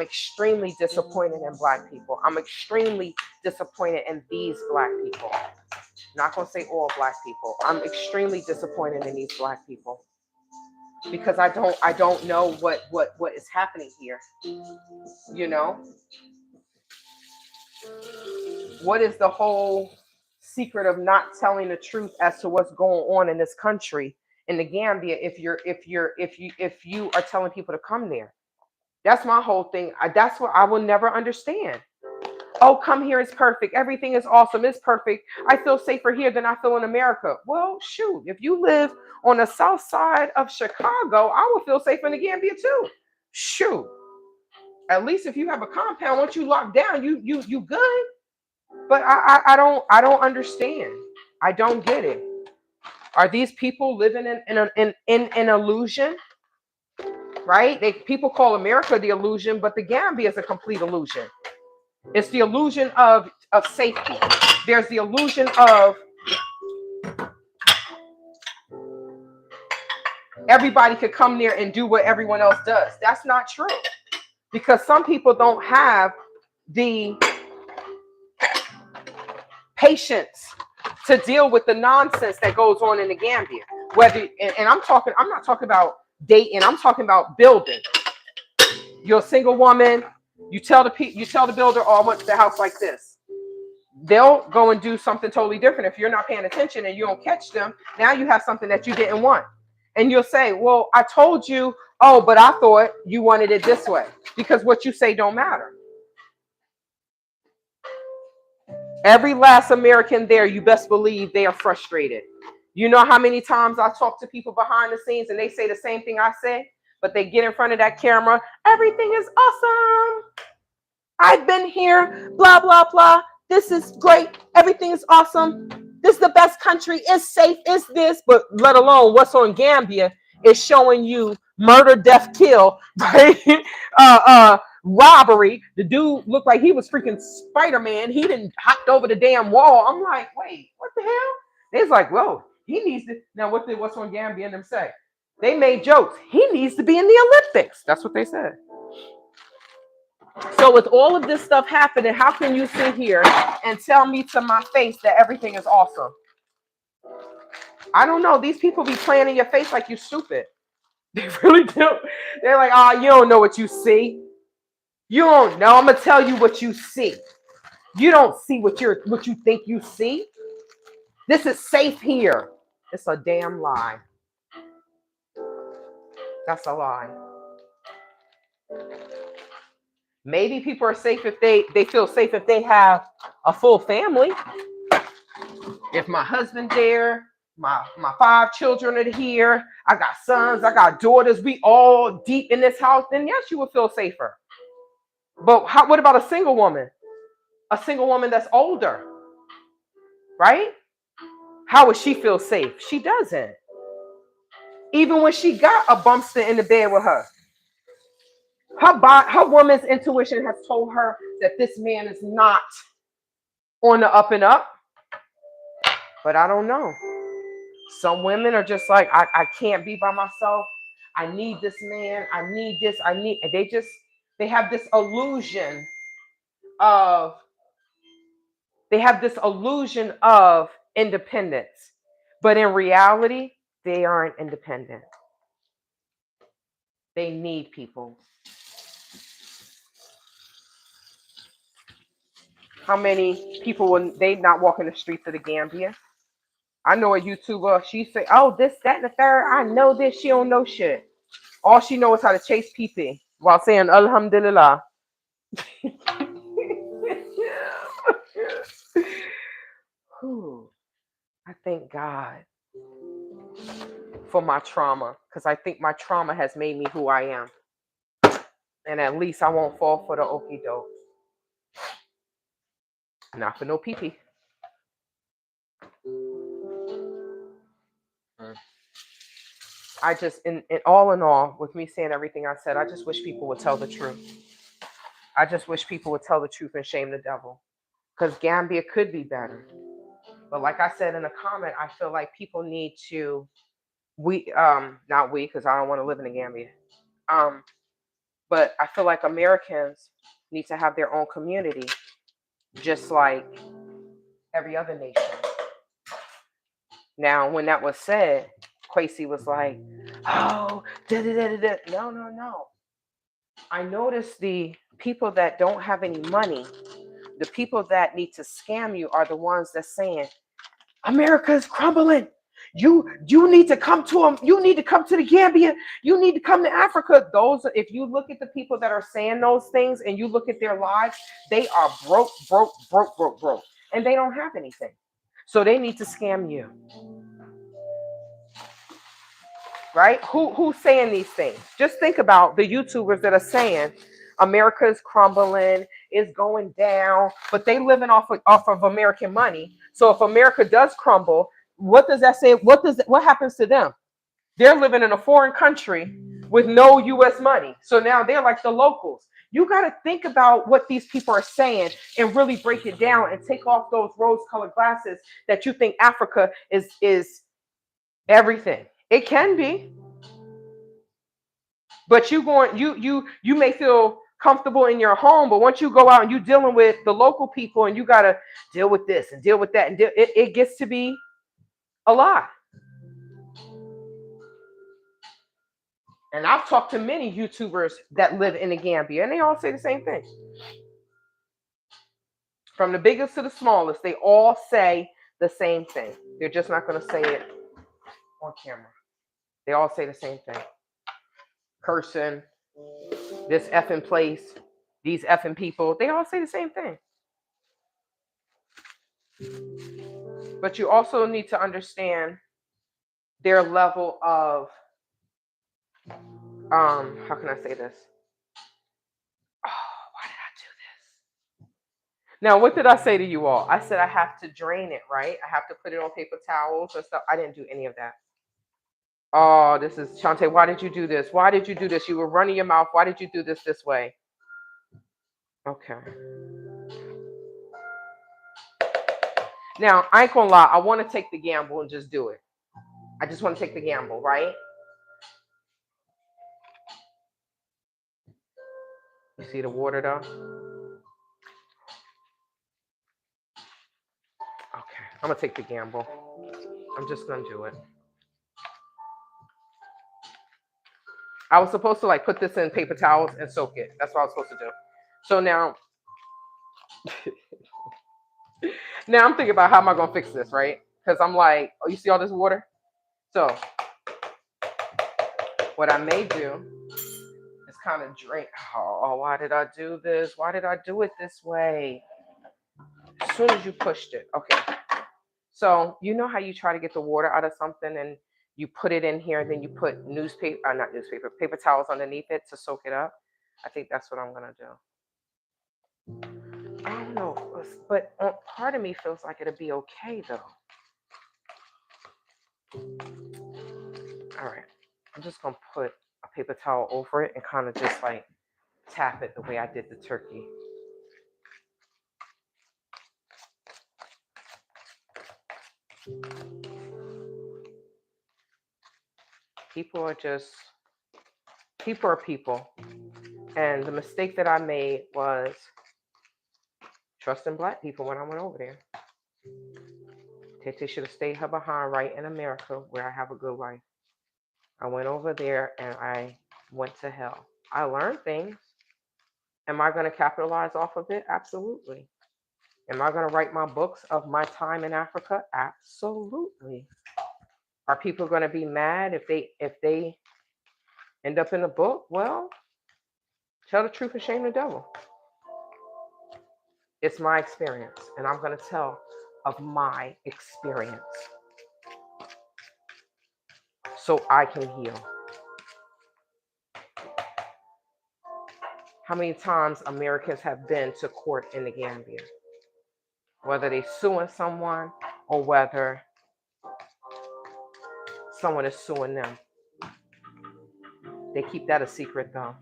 [SPEAKER 1] extremely disappointed in black people. I'm extremely disappointed in these black people. Not gonna say all black people. I'm extremely disappointed in these black people because I don't know what is happening here. You know, what is the whole secret of not telling the truth as to what's going on in this country in the Gambia if you are telling people to come there? That's my whole thing. That's what I will never understand. Oh, come here, it's perfect. Everything is awesome. It's perfect. I feel safer here than I feel in America. Well, shoot, if you live on the south side of Chicago, I would feel safer in the Gambia too. Shoot. At least if you have a compound, once you lock down, you good. But I don't understand. I don't get it. Are these people living in an illusion? Right? People call America the illusion, but the Gambia is a complete illusion. It's the illusion of safety. There's the illusion of everybody could come there and do what everyone else does. That's not true. Because some people don't have the patience to deal with the nonsense that goes on in the Gambia. And I'm not talking about dating, I'm talking about building. You're a single woman, you tell the builder, oh, I want the house like this. They'll go and do something totally different. If you're not paying attention and you don't catch them, now you have something that you didn't want. And you'll say, well, I told you, oh, but I thought you wanted it this way. Because what you say don't matter. Every last American there, you best believe they are frustrated. You know how many times I talk to people behind the scenes and they say the same thing I say, but they get in front of that camera, everything is awesome. I've been here, blah, blah, blah. This is great. Everything is awesome. This is the best country. It's safe. It's this. But let alone what's on Gambia is showing you murder, death, kill, right? Robbery. The dude looked like he was freaking Spider-Man. He didn't hopped over the damn wall. I'm like, wait, what the hell? It's like, whoa, he needs to. Now, what's on Gambia and them say? They made jokes. He needs to be in the Olympics. That's what they said. So with all of this stuff happening, how can you sit here and tell me to my face that everything is awesome? I don't know. These people be playing in your face like you stupid. They really do. They're like, oh, you don't know what you see. You don't know. I'm gonna tell you what you see. You don't see what you think you see. This is safe here. It's a damn lie. That's a lie. Maybe people are safe if they feel safe if they have a full family. If my husband there, my 5 children are here, I got sons, I got daughters, we all deep in this house, then yes, you would feel safer. But what about a single woman? A single woman that's older, right? How would she feel safe? She doesn't. Even when she got a bumpster in the bed with her. Her woman's intuition has told her that this man is not on the up and up. But I don't know. Some women are just like, I can't be by myself. I need this man. I need this. They have this illusion of independence. But in reality, they aren't independent. They need people. How many people will they not walk in the streets of the Gambia? I know a YouTuber, she say, oh, this, that, and the third. I know this. She don't know shit. All she knows is how to chase pee while saying Alhamdulillah. I thank God for my trauma, because I think my trauma has made me who I am. And at least I won't fall for the okie doke. Not for no pee. I just, in all, with me saying everything I said, I just wish people would tell the truth. I just wish people would tell the truth and shame the devil. Because Gambia could be better. But like I said in a comment, I feel like people need to, not we, because I don't want to live in the Gambia. Um, but I feel like Americans need to have their own community, just like every other nation. Now, when that was said, Quasi was like, oh, da da da da. No, no, no. I noticed the people that don't have any money, the people that need to scam you are the ones that's saying, America is crumbling. You need to come to them. You need to come to the Gambia. You need to come to Africa. Those, if you look at the people that are saying those things and you look at their lives, they are broke, broke, broke, broke, broke, and they don't have anything. So they need to scam you, right? Who's saying these things? Just think about the YouTubers that are saying America is crumbling, is going down, but they living off of American money. So if America does crumble, what does that say? What happens to them? They're living in a foreign country with no US money. So now they're like the locals. You got to think about what these people are saying and really break it down and take off those rose-colored glasses that you think Africa is everything. It can be, but you may feel comfortable in your home, but once you go out and you're dealing with the local people and you got to deal with this and deal with that, and it gets to be a lot. And I've talked to many YouTubers that live in the Gambia, and they all say the same thing. From the biggest to the smallest, they all say the same thing. They're just not going to say it on camera. They all say the same thing. Cursing, this effing place, these effing people, they all say the same thing. But you also need to understand their level of, how can I say this? Oh, why did I do this? Now, what did I say to you all? I said I have to drain it, right? I have to put it on paper towels and stuff. I didn't do any of that. Oh, this is Shantae. Why did you do this? Why did you do this? You were running your mouth. Why did you do this way? Okay. Now, I ain't gonna lie. I want to take the gamble and just do it. I just want to take the gamble, right? You see the water though? Okay. I'm gonna take the gamble. I'm just gonna do it. I was supposed to like put this in paper towels and soak it. That's what I was supposed to do. So now, now I'm thinking about how am I gonna fix this, right? Because I'm like, oh, you see all this water? So what I may do is kind of drain. Oh, why did I do this? Why did I do it this way? As soon as you pushed it, okay. So you know how you try to get the water out of something and you put it in here, and then you put not newspaper, paper towels underneath it to soak it up. I think that's what I'm gonna do. I don't know, but part of me feels like it'll be okay though. All right, I'm just gonna put a paper towel over it and kind of just like tap it the way I did the turkey. People are people. And the mistake that I made was trusting black people when I went over there. Tete should have stayed her behind right in America where I have a good life. I went over there and I went to hell. I learned things. Am I going to capitalize off of it? Absolutely. Am I going to write my books of my time in Africa? Absolutely. Are people going to be mad if they end up in the book? Well, tell the truth and shame the devil. It's my experience, and I'm going to tell of my experience so I can heal. How many times Americans have been to court in the Gambia? Whether they're suing someone or whether someone is suing them. They keep that a secret though.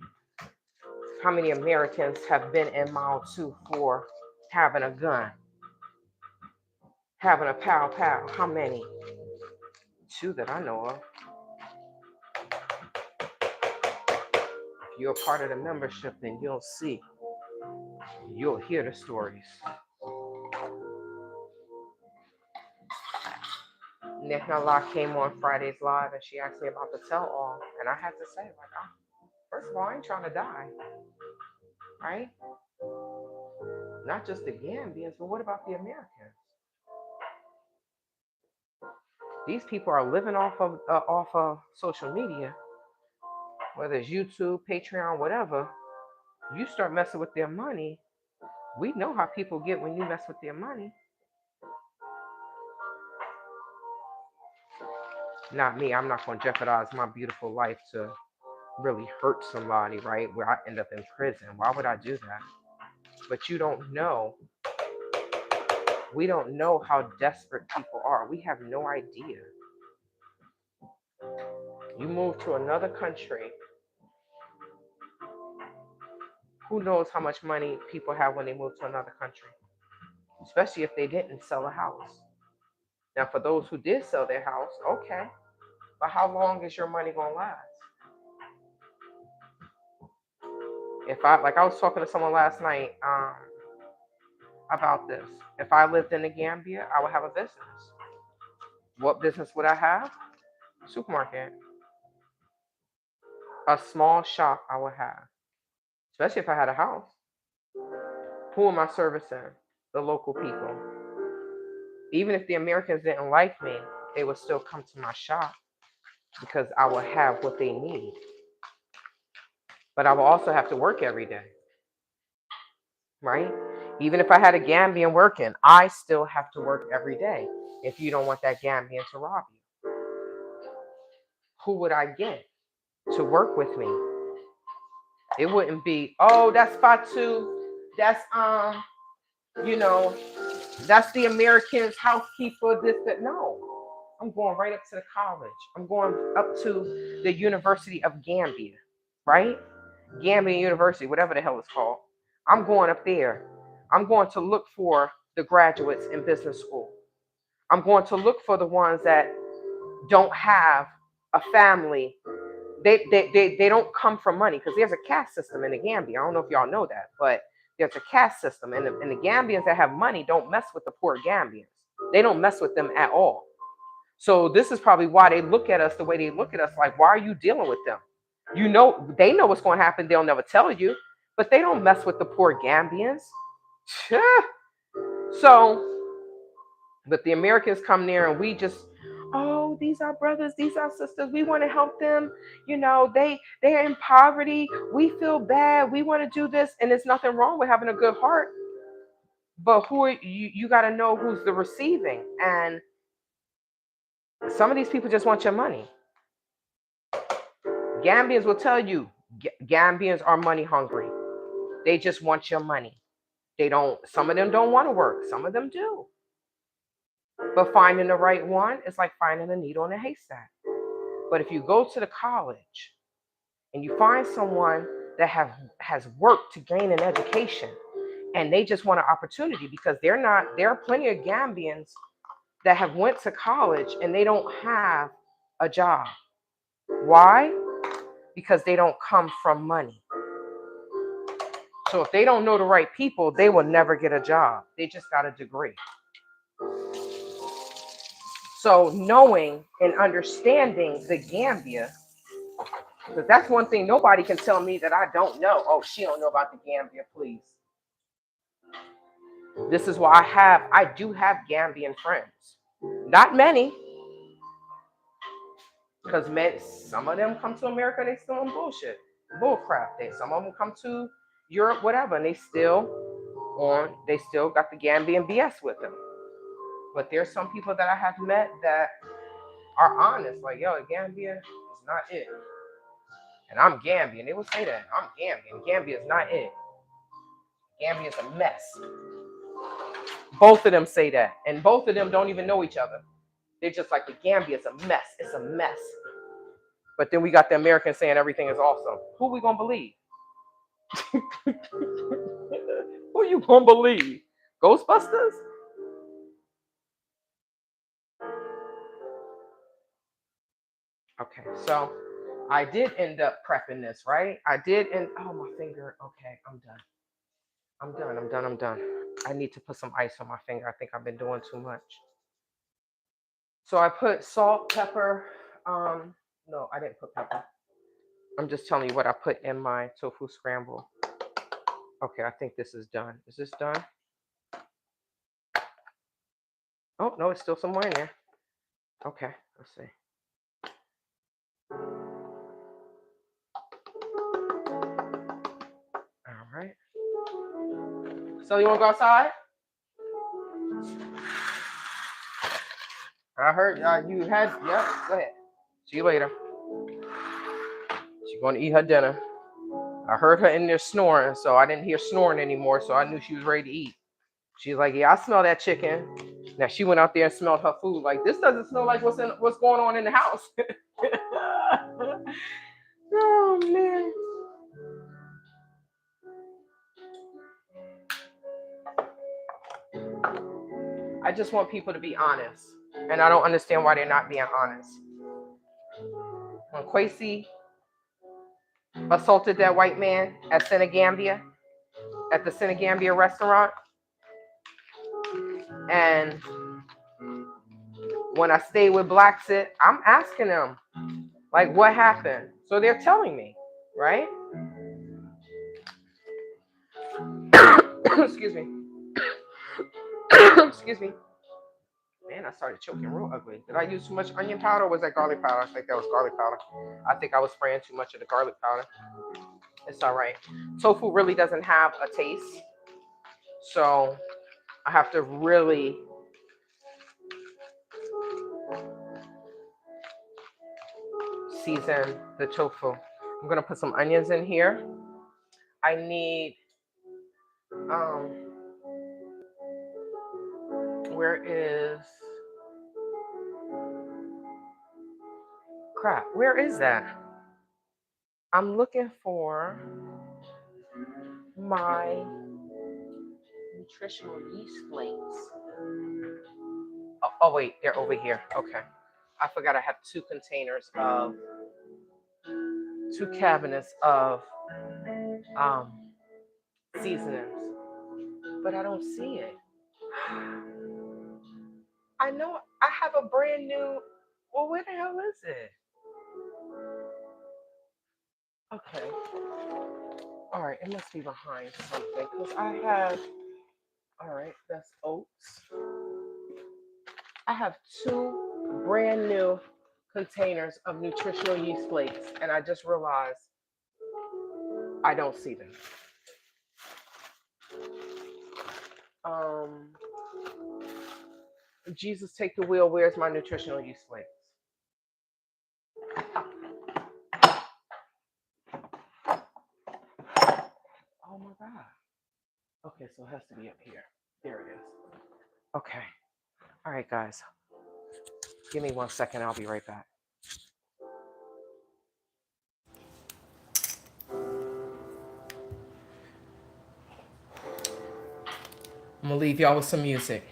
[SPEAKER 1] How many Americans have been in Mile 2 for having a gun, having a pow pow? How many? 2 that I know of. If you're a part of the membership, then you'll hear the stories. Nicola came on Friday's live and she asked me about the tell all, and I had to say, like, first of all, I ain't trying to die, right? Not just the Gambians, but what about the Americans? These people are living off of social media, whether it's YouTube, Patreon, whatever. You start messing with their money. We know how people get when you mess with their money. Not me. I'm not going to jeopardize my beautiful life to really hurt somebody, right? Where I end up in prison. Why would I do that? But you don't know. We don't know how desperate people are. We have no idea. You move to another country. Who knows how much money people have when they move to another country? Especially if they didn't sell a house. Now, for those who did sell their house, okay. But how long is your money going to last? I was talking to someone last night about this. If I lived in the Gambia, I would have a business. What business would I have? Supermarket. A small shop I would have. Especially if I had a house. Who am I servicing? The local people. Even if the Americans didn't like me, they would still come to my shop because I will have what they need. But I will also have to work every day, right? Even if I had a Gambian working, I still have to work every day if you don't want that Gambian to rob you. Who would I get to work with me? It wouldn't be, oh, that's Fatu, that's, that's the American's housekeeper, this, that. No, I'm going right up to the college. I'm going up to the University of Gambia, right? Gambian University, whatever the hell it's called. I'm going up there. I'm going to look for the graduates in business school. I'm going to look for the ones that don't have a family. They don't come from money because there's a caste system in the Gambia. I don't know if y'all know that, but there's a caste system. And the Gambians that have money don't mess with the poor Gambians. They don't mess with them at all. So this is probably why they look at us the way they look at us, like, why are you dealing with them? You know, they know what's going to happen. They'll never tell you, but they don't mess with the poor Gambians. So, but the Americans come there and we just, oh, these are brothers, these are sisters. We want to help them. You know, they're in poverty. We feel bad. We want to do this. And there's nothing wrong with having a good heart. But who are you? You got to know who's the receiving. And some of these people just want your money. Gambians will tell you, Gambians are money hungry. They just want your money. Some of them don't want to work. Some of them do. But finding the right one is like finding a needle in a haystack. But if you go to the college and you find someone that has worked to gain an education and they just want an opportunity, because there are plenty of Gambians that have went to college and they don't have a job. Why? Because they don't come from money. So if they don't know the right people, they will never get a job. They just got a degree. So knowing and understanding the Gambia, because that's one thing nobody can tell me that I don't know. Oh, she don't know about the Gambia, please. This is why I do have Gambian friends. Not many. Because some of them come to America and they still on bullshit. Bull crap. Some of them come to Europe, whatever, and they still got the Gambian BS with them. But there's some people that I have met that are honest, like, yo, Gambia is not it. And I'm Gambian. They will say that. I'm Gambian. Gambia is not it. Gambia is a mess. Both of them say that. And both of them don't even know each other. They're just like, the Gambia is a mess. It's a mess. But then we got the Americans saying everything is awesome. Who we gonna believe? Who you gonna believe? Ghostbusters? Okay, so I did end up prepping this, right? I did, and oh, my finger. Okay, I'm done. I'm done. I need to put some ice on my finger. I think I've been doing too much. So I put salt, pepper. No, I didn't put pepper. I'm just telling you what I put in my tofu scramble. Okay, I think this is done. Is this done? Oh, no, it's still somewhere in there. Okay, let's see. All right. So you want to go outside? I heard you had, yeah, go ahead. See you later. She's going to eat her dinner. I heard her in there snoring, so I didn't hear snoring anymore, so I knew she was ready to eat. She's like, yeah, I smell that chicken. Now she went out there and smelled her food. Like, this doesn't smell like what's going on in the house. Oh, man. I just want people to be honest. And I don't understand why they're not being honest. When Kwesi assaulted that white man at Gambia, at the Gambia restaurant, and when I stayed with Blacksit, I'm asking them, like, what happened? So they're telling me, right? Excuse me. Excuse me. Man, I started choking real ugly. Did I use too much onion powder or was that garlic powder? I think that was garlic powder. I think I was spraying too much of the garlic powder. It's all right. Tofu really doesn't have a taste. So I have to really season the tofu. I'm going to put some onions in here. I need, where is, crap, where is that? I'm looking for my nutritional yeast flakes. Oh, wait, they're over here. Okay. I forgot I have two cabinets of seasonings, but I don't see it. I know I have a brand new, well, where the hell is it? Okay. All right, it must be behind something because I have, all right, that's oats. I have two brand new containers of nutritional yeast flakes, and I just realized I don't see them. Jesus, take the wheel. Where's my nutritional yeast flakes? Oh my God. Okay, so it has to be up here. There it is. Okay. All right, guys. Give me 1 second. I'll be right back. I'm going to leave y'all with some music.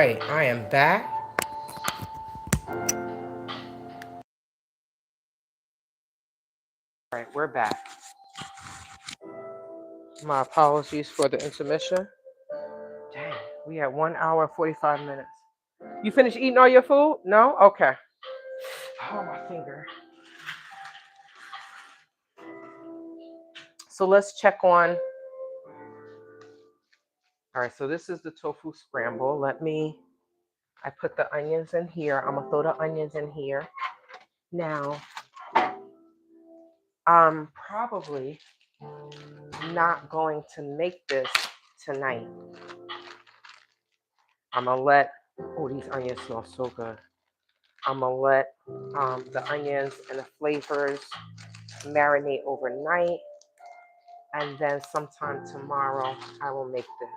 [SPEAKER 1] right, I am back. All right, we're back. My apologies for the intermission. Dang, we had 1 hour 45 minutes. You finished eating all your food? No? Okay. Oh, my finger. So let's check on. All right, so this is the tofu scramble. I put the onions in here. I'm gonna throw the onions in here. Now, I'm probably not going to make this tonight. I'm gonna let, oh, these onions smell so good. I'm gonna let the onions and the flavors marinate overnight. And then sometime tomorrow, I will make this.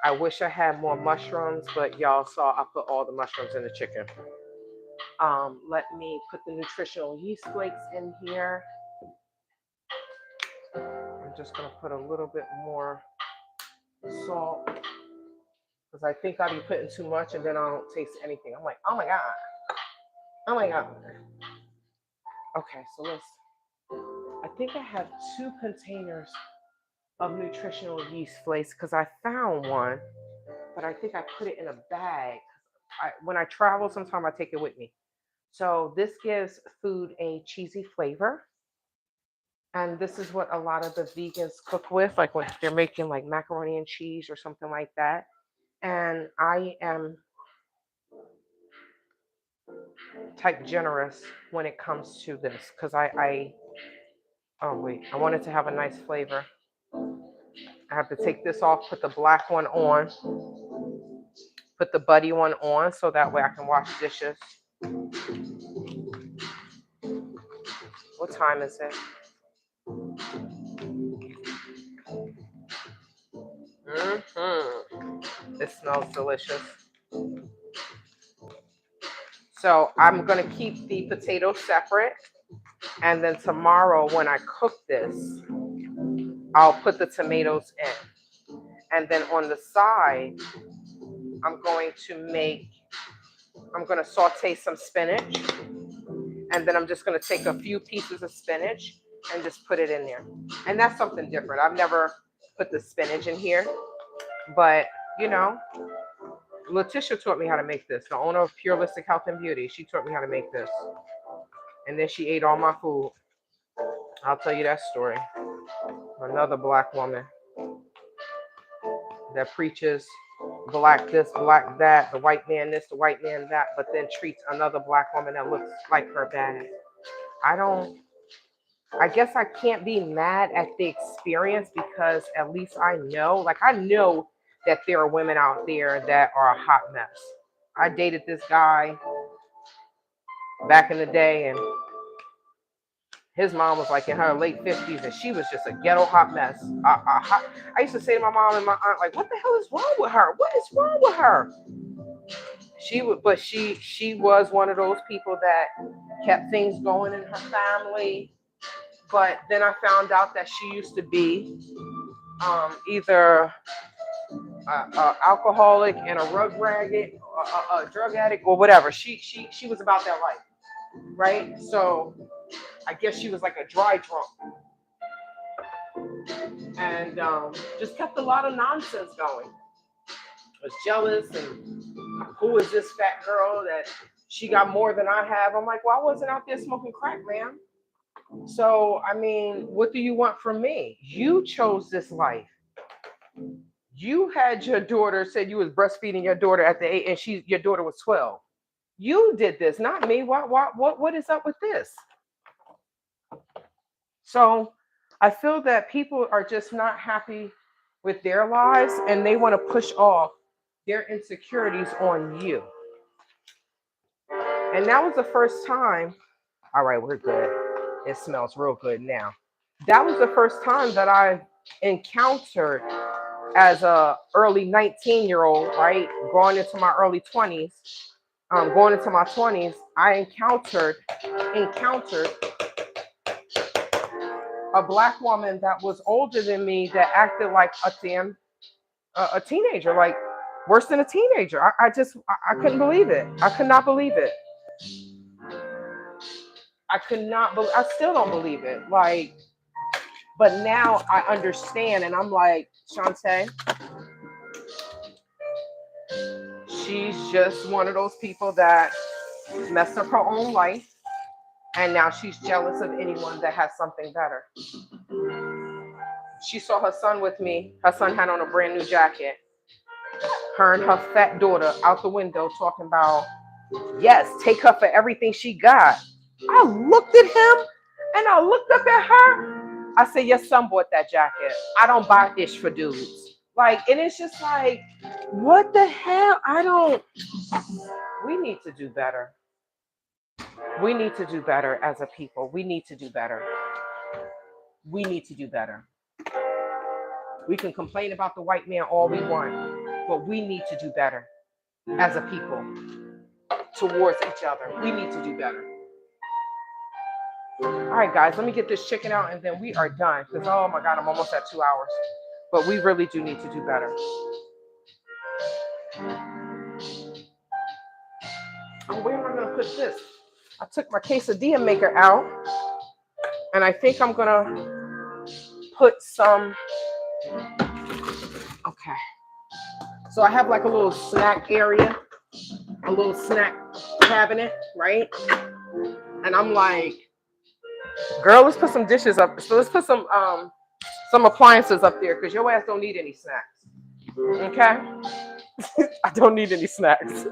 [SPEAKER 1] I wish I had more mushrooms, but y'all saw I put all the mushrooms in the chicken. Let me put the nutritional yeast flakes in here. I'm just gonna put a little bit more salt because I think I'll be putting too much and then I don't taste anything. I'm like, oh my God. Oh my God. Okay, so I think I have 2 containers of nutritional yeast flakes because I found one, but I think I put it in a bag. When I travel, sometimes I take it with me. So this gives food a cheesy flavor. And this is what a lot of the vegans cook with, like when they're making like macaroni and cheese or something like that. And I am type generous when it comes to this because oh wait, I want it to have a nice flavor. I have to take this off, put the black one on, put the buddy one on so that way I can wash dishes. What time is it? It smells delicious. So I'm gonna keep the potatoes separate, and then tomorrow when I cook this, I'll put the tomatoes in. And then on the side, I'm going to saute some spinach, and then I'm just gonna take a few pieces of spinach and just put it in there. And that's something different. I've never put the spinach in here, but you know, Letitia taught me how to make this. The owner of Purelistic Health and Beauty, she taught me how to make this. And then she ate all my food. I'll tell you that story. Another black woman that preaches black this, black that, the white man this, the white man that, but then treats another black woman that looks like her bad. I guess I can't be mad at the experience because at least I know that there are women out there that are a hot mess. I dated this guy back in the day, and his mom was like in her late 50s, and she was just a ghetto hot mess. I used to say to my mom and my aunt, like, what the hell is wrong with her? What is wrong with her? She was one of those people that kept things going in her family. But then I found out that she used to be either alcoholic and a a drug addict, or whatever. She was about that life, right? So I guess she was like a dry drunk, and just kept a lot of nonsense going. Was jealous, and who is this fat girl that she got more than I have? I'm like, well, I wasn't out there smoking crack, man. So I mean, what do you want from me? You chose this life. You had your daughter, said you was breastfeeding your daughter at the 8, and your daughter was 12. You did this, not me. What is up with this? So I feel that people are just not happy with their lives, and they want to push off their insecurities on you. And that was the first time. All right, we're good. It smells real good now. That was the first time that I encountered as a early 19-year-old, right, going into my early 20s, going into my 20s, I encountered a black woman that was older than me that acted like a damn a teenager, like worse than a teenager. I couldn't believe it. I could not believe it. I could not believe. I still don't believe it. Like, but now I understand, and I'm like, Shantae, she's just one of those people that messed up her own life, and now she's jealous of anyone that has something better. She saw her son with me. Her son had on a brand new jacket. Her and her fat daughter out the window talking about, yes, take her for everything she got. I looked at him and I looked up at her. I said, your son bought that jacket. I don't buy ish for dudes. Like, and it's just like, what the hell? We need to do better. We need to do better as a people. We need to do better. We need to do better. We can complain about the white man all we want, but we need to do better as a people towards each other. We need to do better. All right, guys, let me get this chicken out and then we are done. Because, oh my God, I'm almost at 2 hours. But we really do need to do better. Oh, where am I going to put this? I took my quesadilla maker out. And I think I'm going to put some. Okay. So I have like a little snack area, a little snack cabinet, right? And I'm like, girl, let's put some dishes up. So let's put some appliances up there because your ass don't need any snacks. Okay? I don't need any snacks.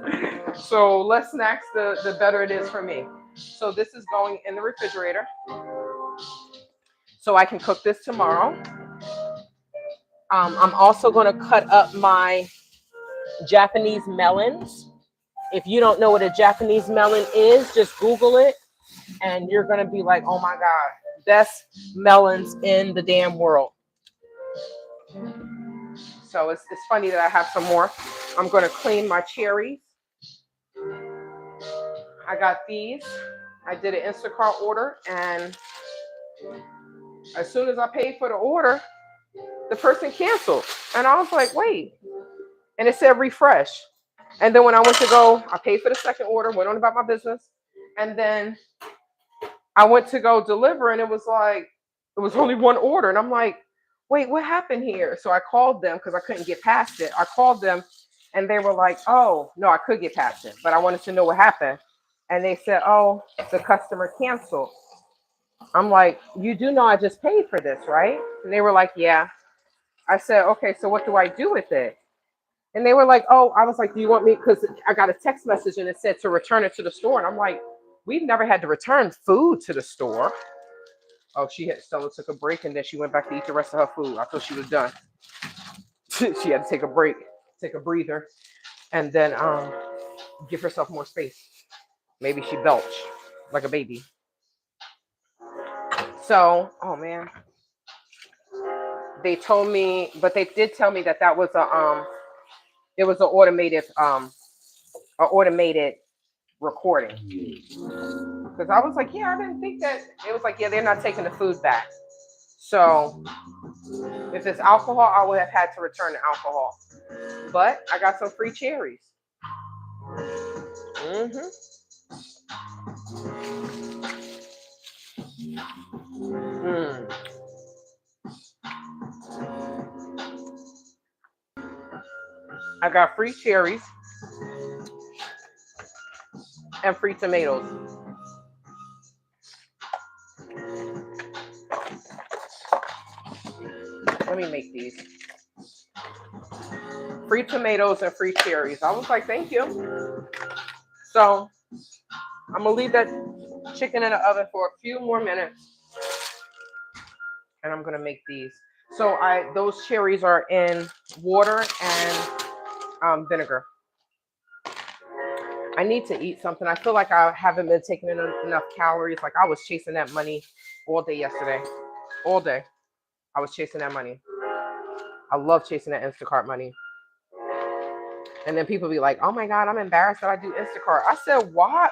[SPEAKER 1] So less snacks, the better it is for me. So this is going in the refrigerator. So I can cook this tomorrow. I'm also going to cut up my Japanese melons. If you don't know what a Japanese melon is, just Google it. And you're going to be like, oh my God, best melons in the damn world. So it's funny that I have some more. I'm going to clean my cherries. I got these. I did an Instacart order. And as soon as I paid for the order, the person canceled. And I was like, wait. And it said refresh. And then when I went to go, I paid for the second order, went on about my business. And then I went to go deliver and it was like, it was only one order. And I'm like, wait, what happened here? So I called them because I couldn't get past it. I called them and they were like, oh, no, I could get past it. But I wanted to know what happened. And they said, oh, the customer canceled. I'm like, you do know I just paid for this, right? And they were like, yeah. I said, okay, so what do I do with it? And they were like, oh, I was like, do you want me? Because I got a text message and it said to return it to the store. And I'm like, we've never had to return food to the store. Oh, Stella took a break and then she went back to eat the rest of her food. I thought she was done. She had to take a break, take a breather, and then give herself more space. Maybe she belched like a baby. So, oh man. They told me, but they did tell me that was it was an automated recording. Because I was like, yeah, I didn't think that. It was like, yeah, they're not taking the food back. So if it's alcohol, I would have had to return the alcohol. But I got some free cherries. I got free cherries and free tomatoes. Let me make these. Free tomatoes and free cherries. I was like, thank you. So I'm going to leave that chicken in the oven for a few more minutes. And I'm going to make these. So those cherries are in water and vinegar. I need to eat something. I feel like I haven't been taking in enough calories. Like I was chasing that money all day yesterday. All day. I was chasing that money. I love chasing that Instacart money. And then people be like, oh my God, I'm embarrassed that I do Instacart. I said, why?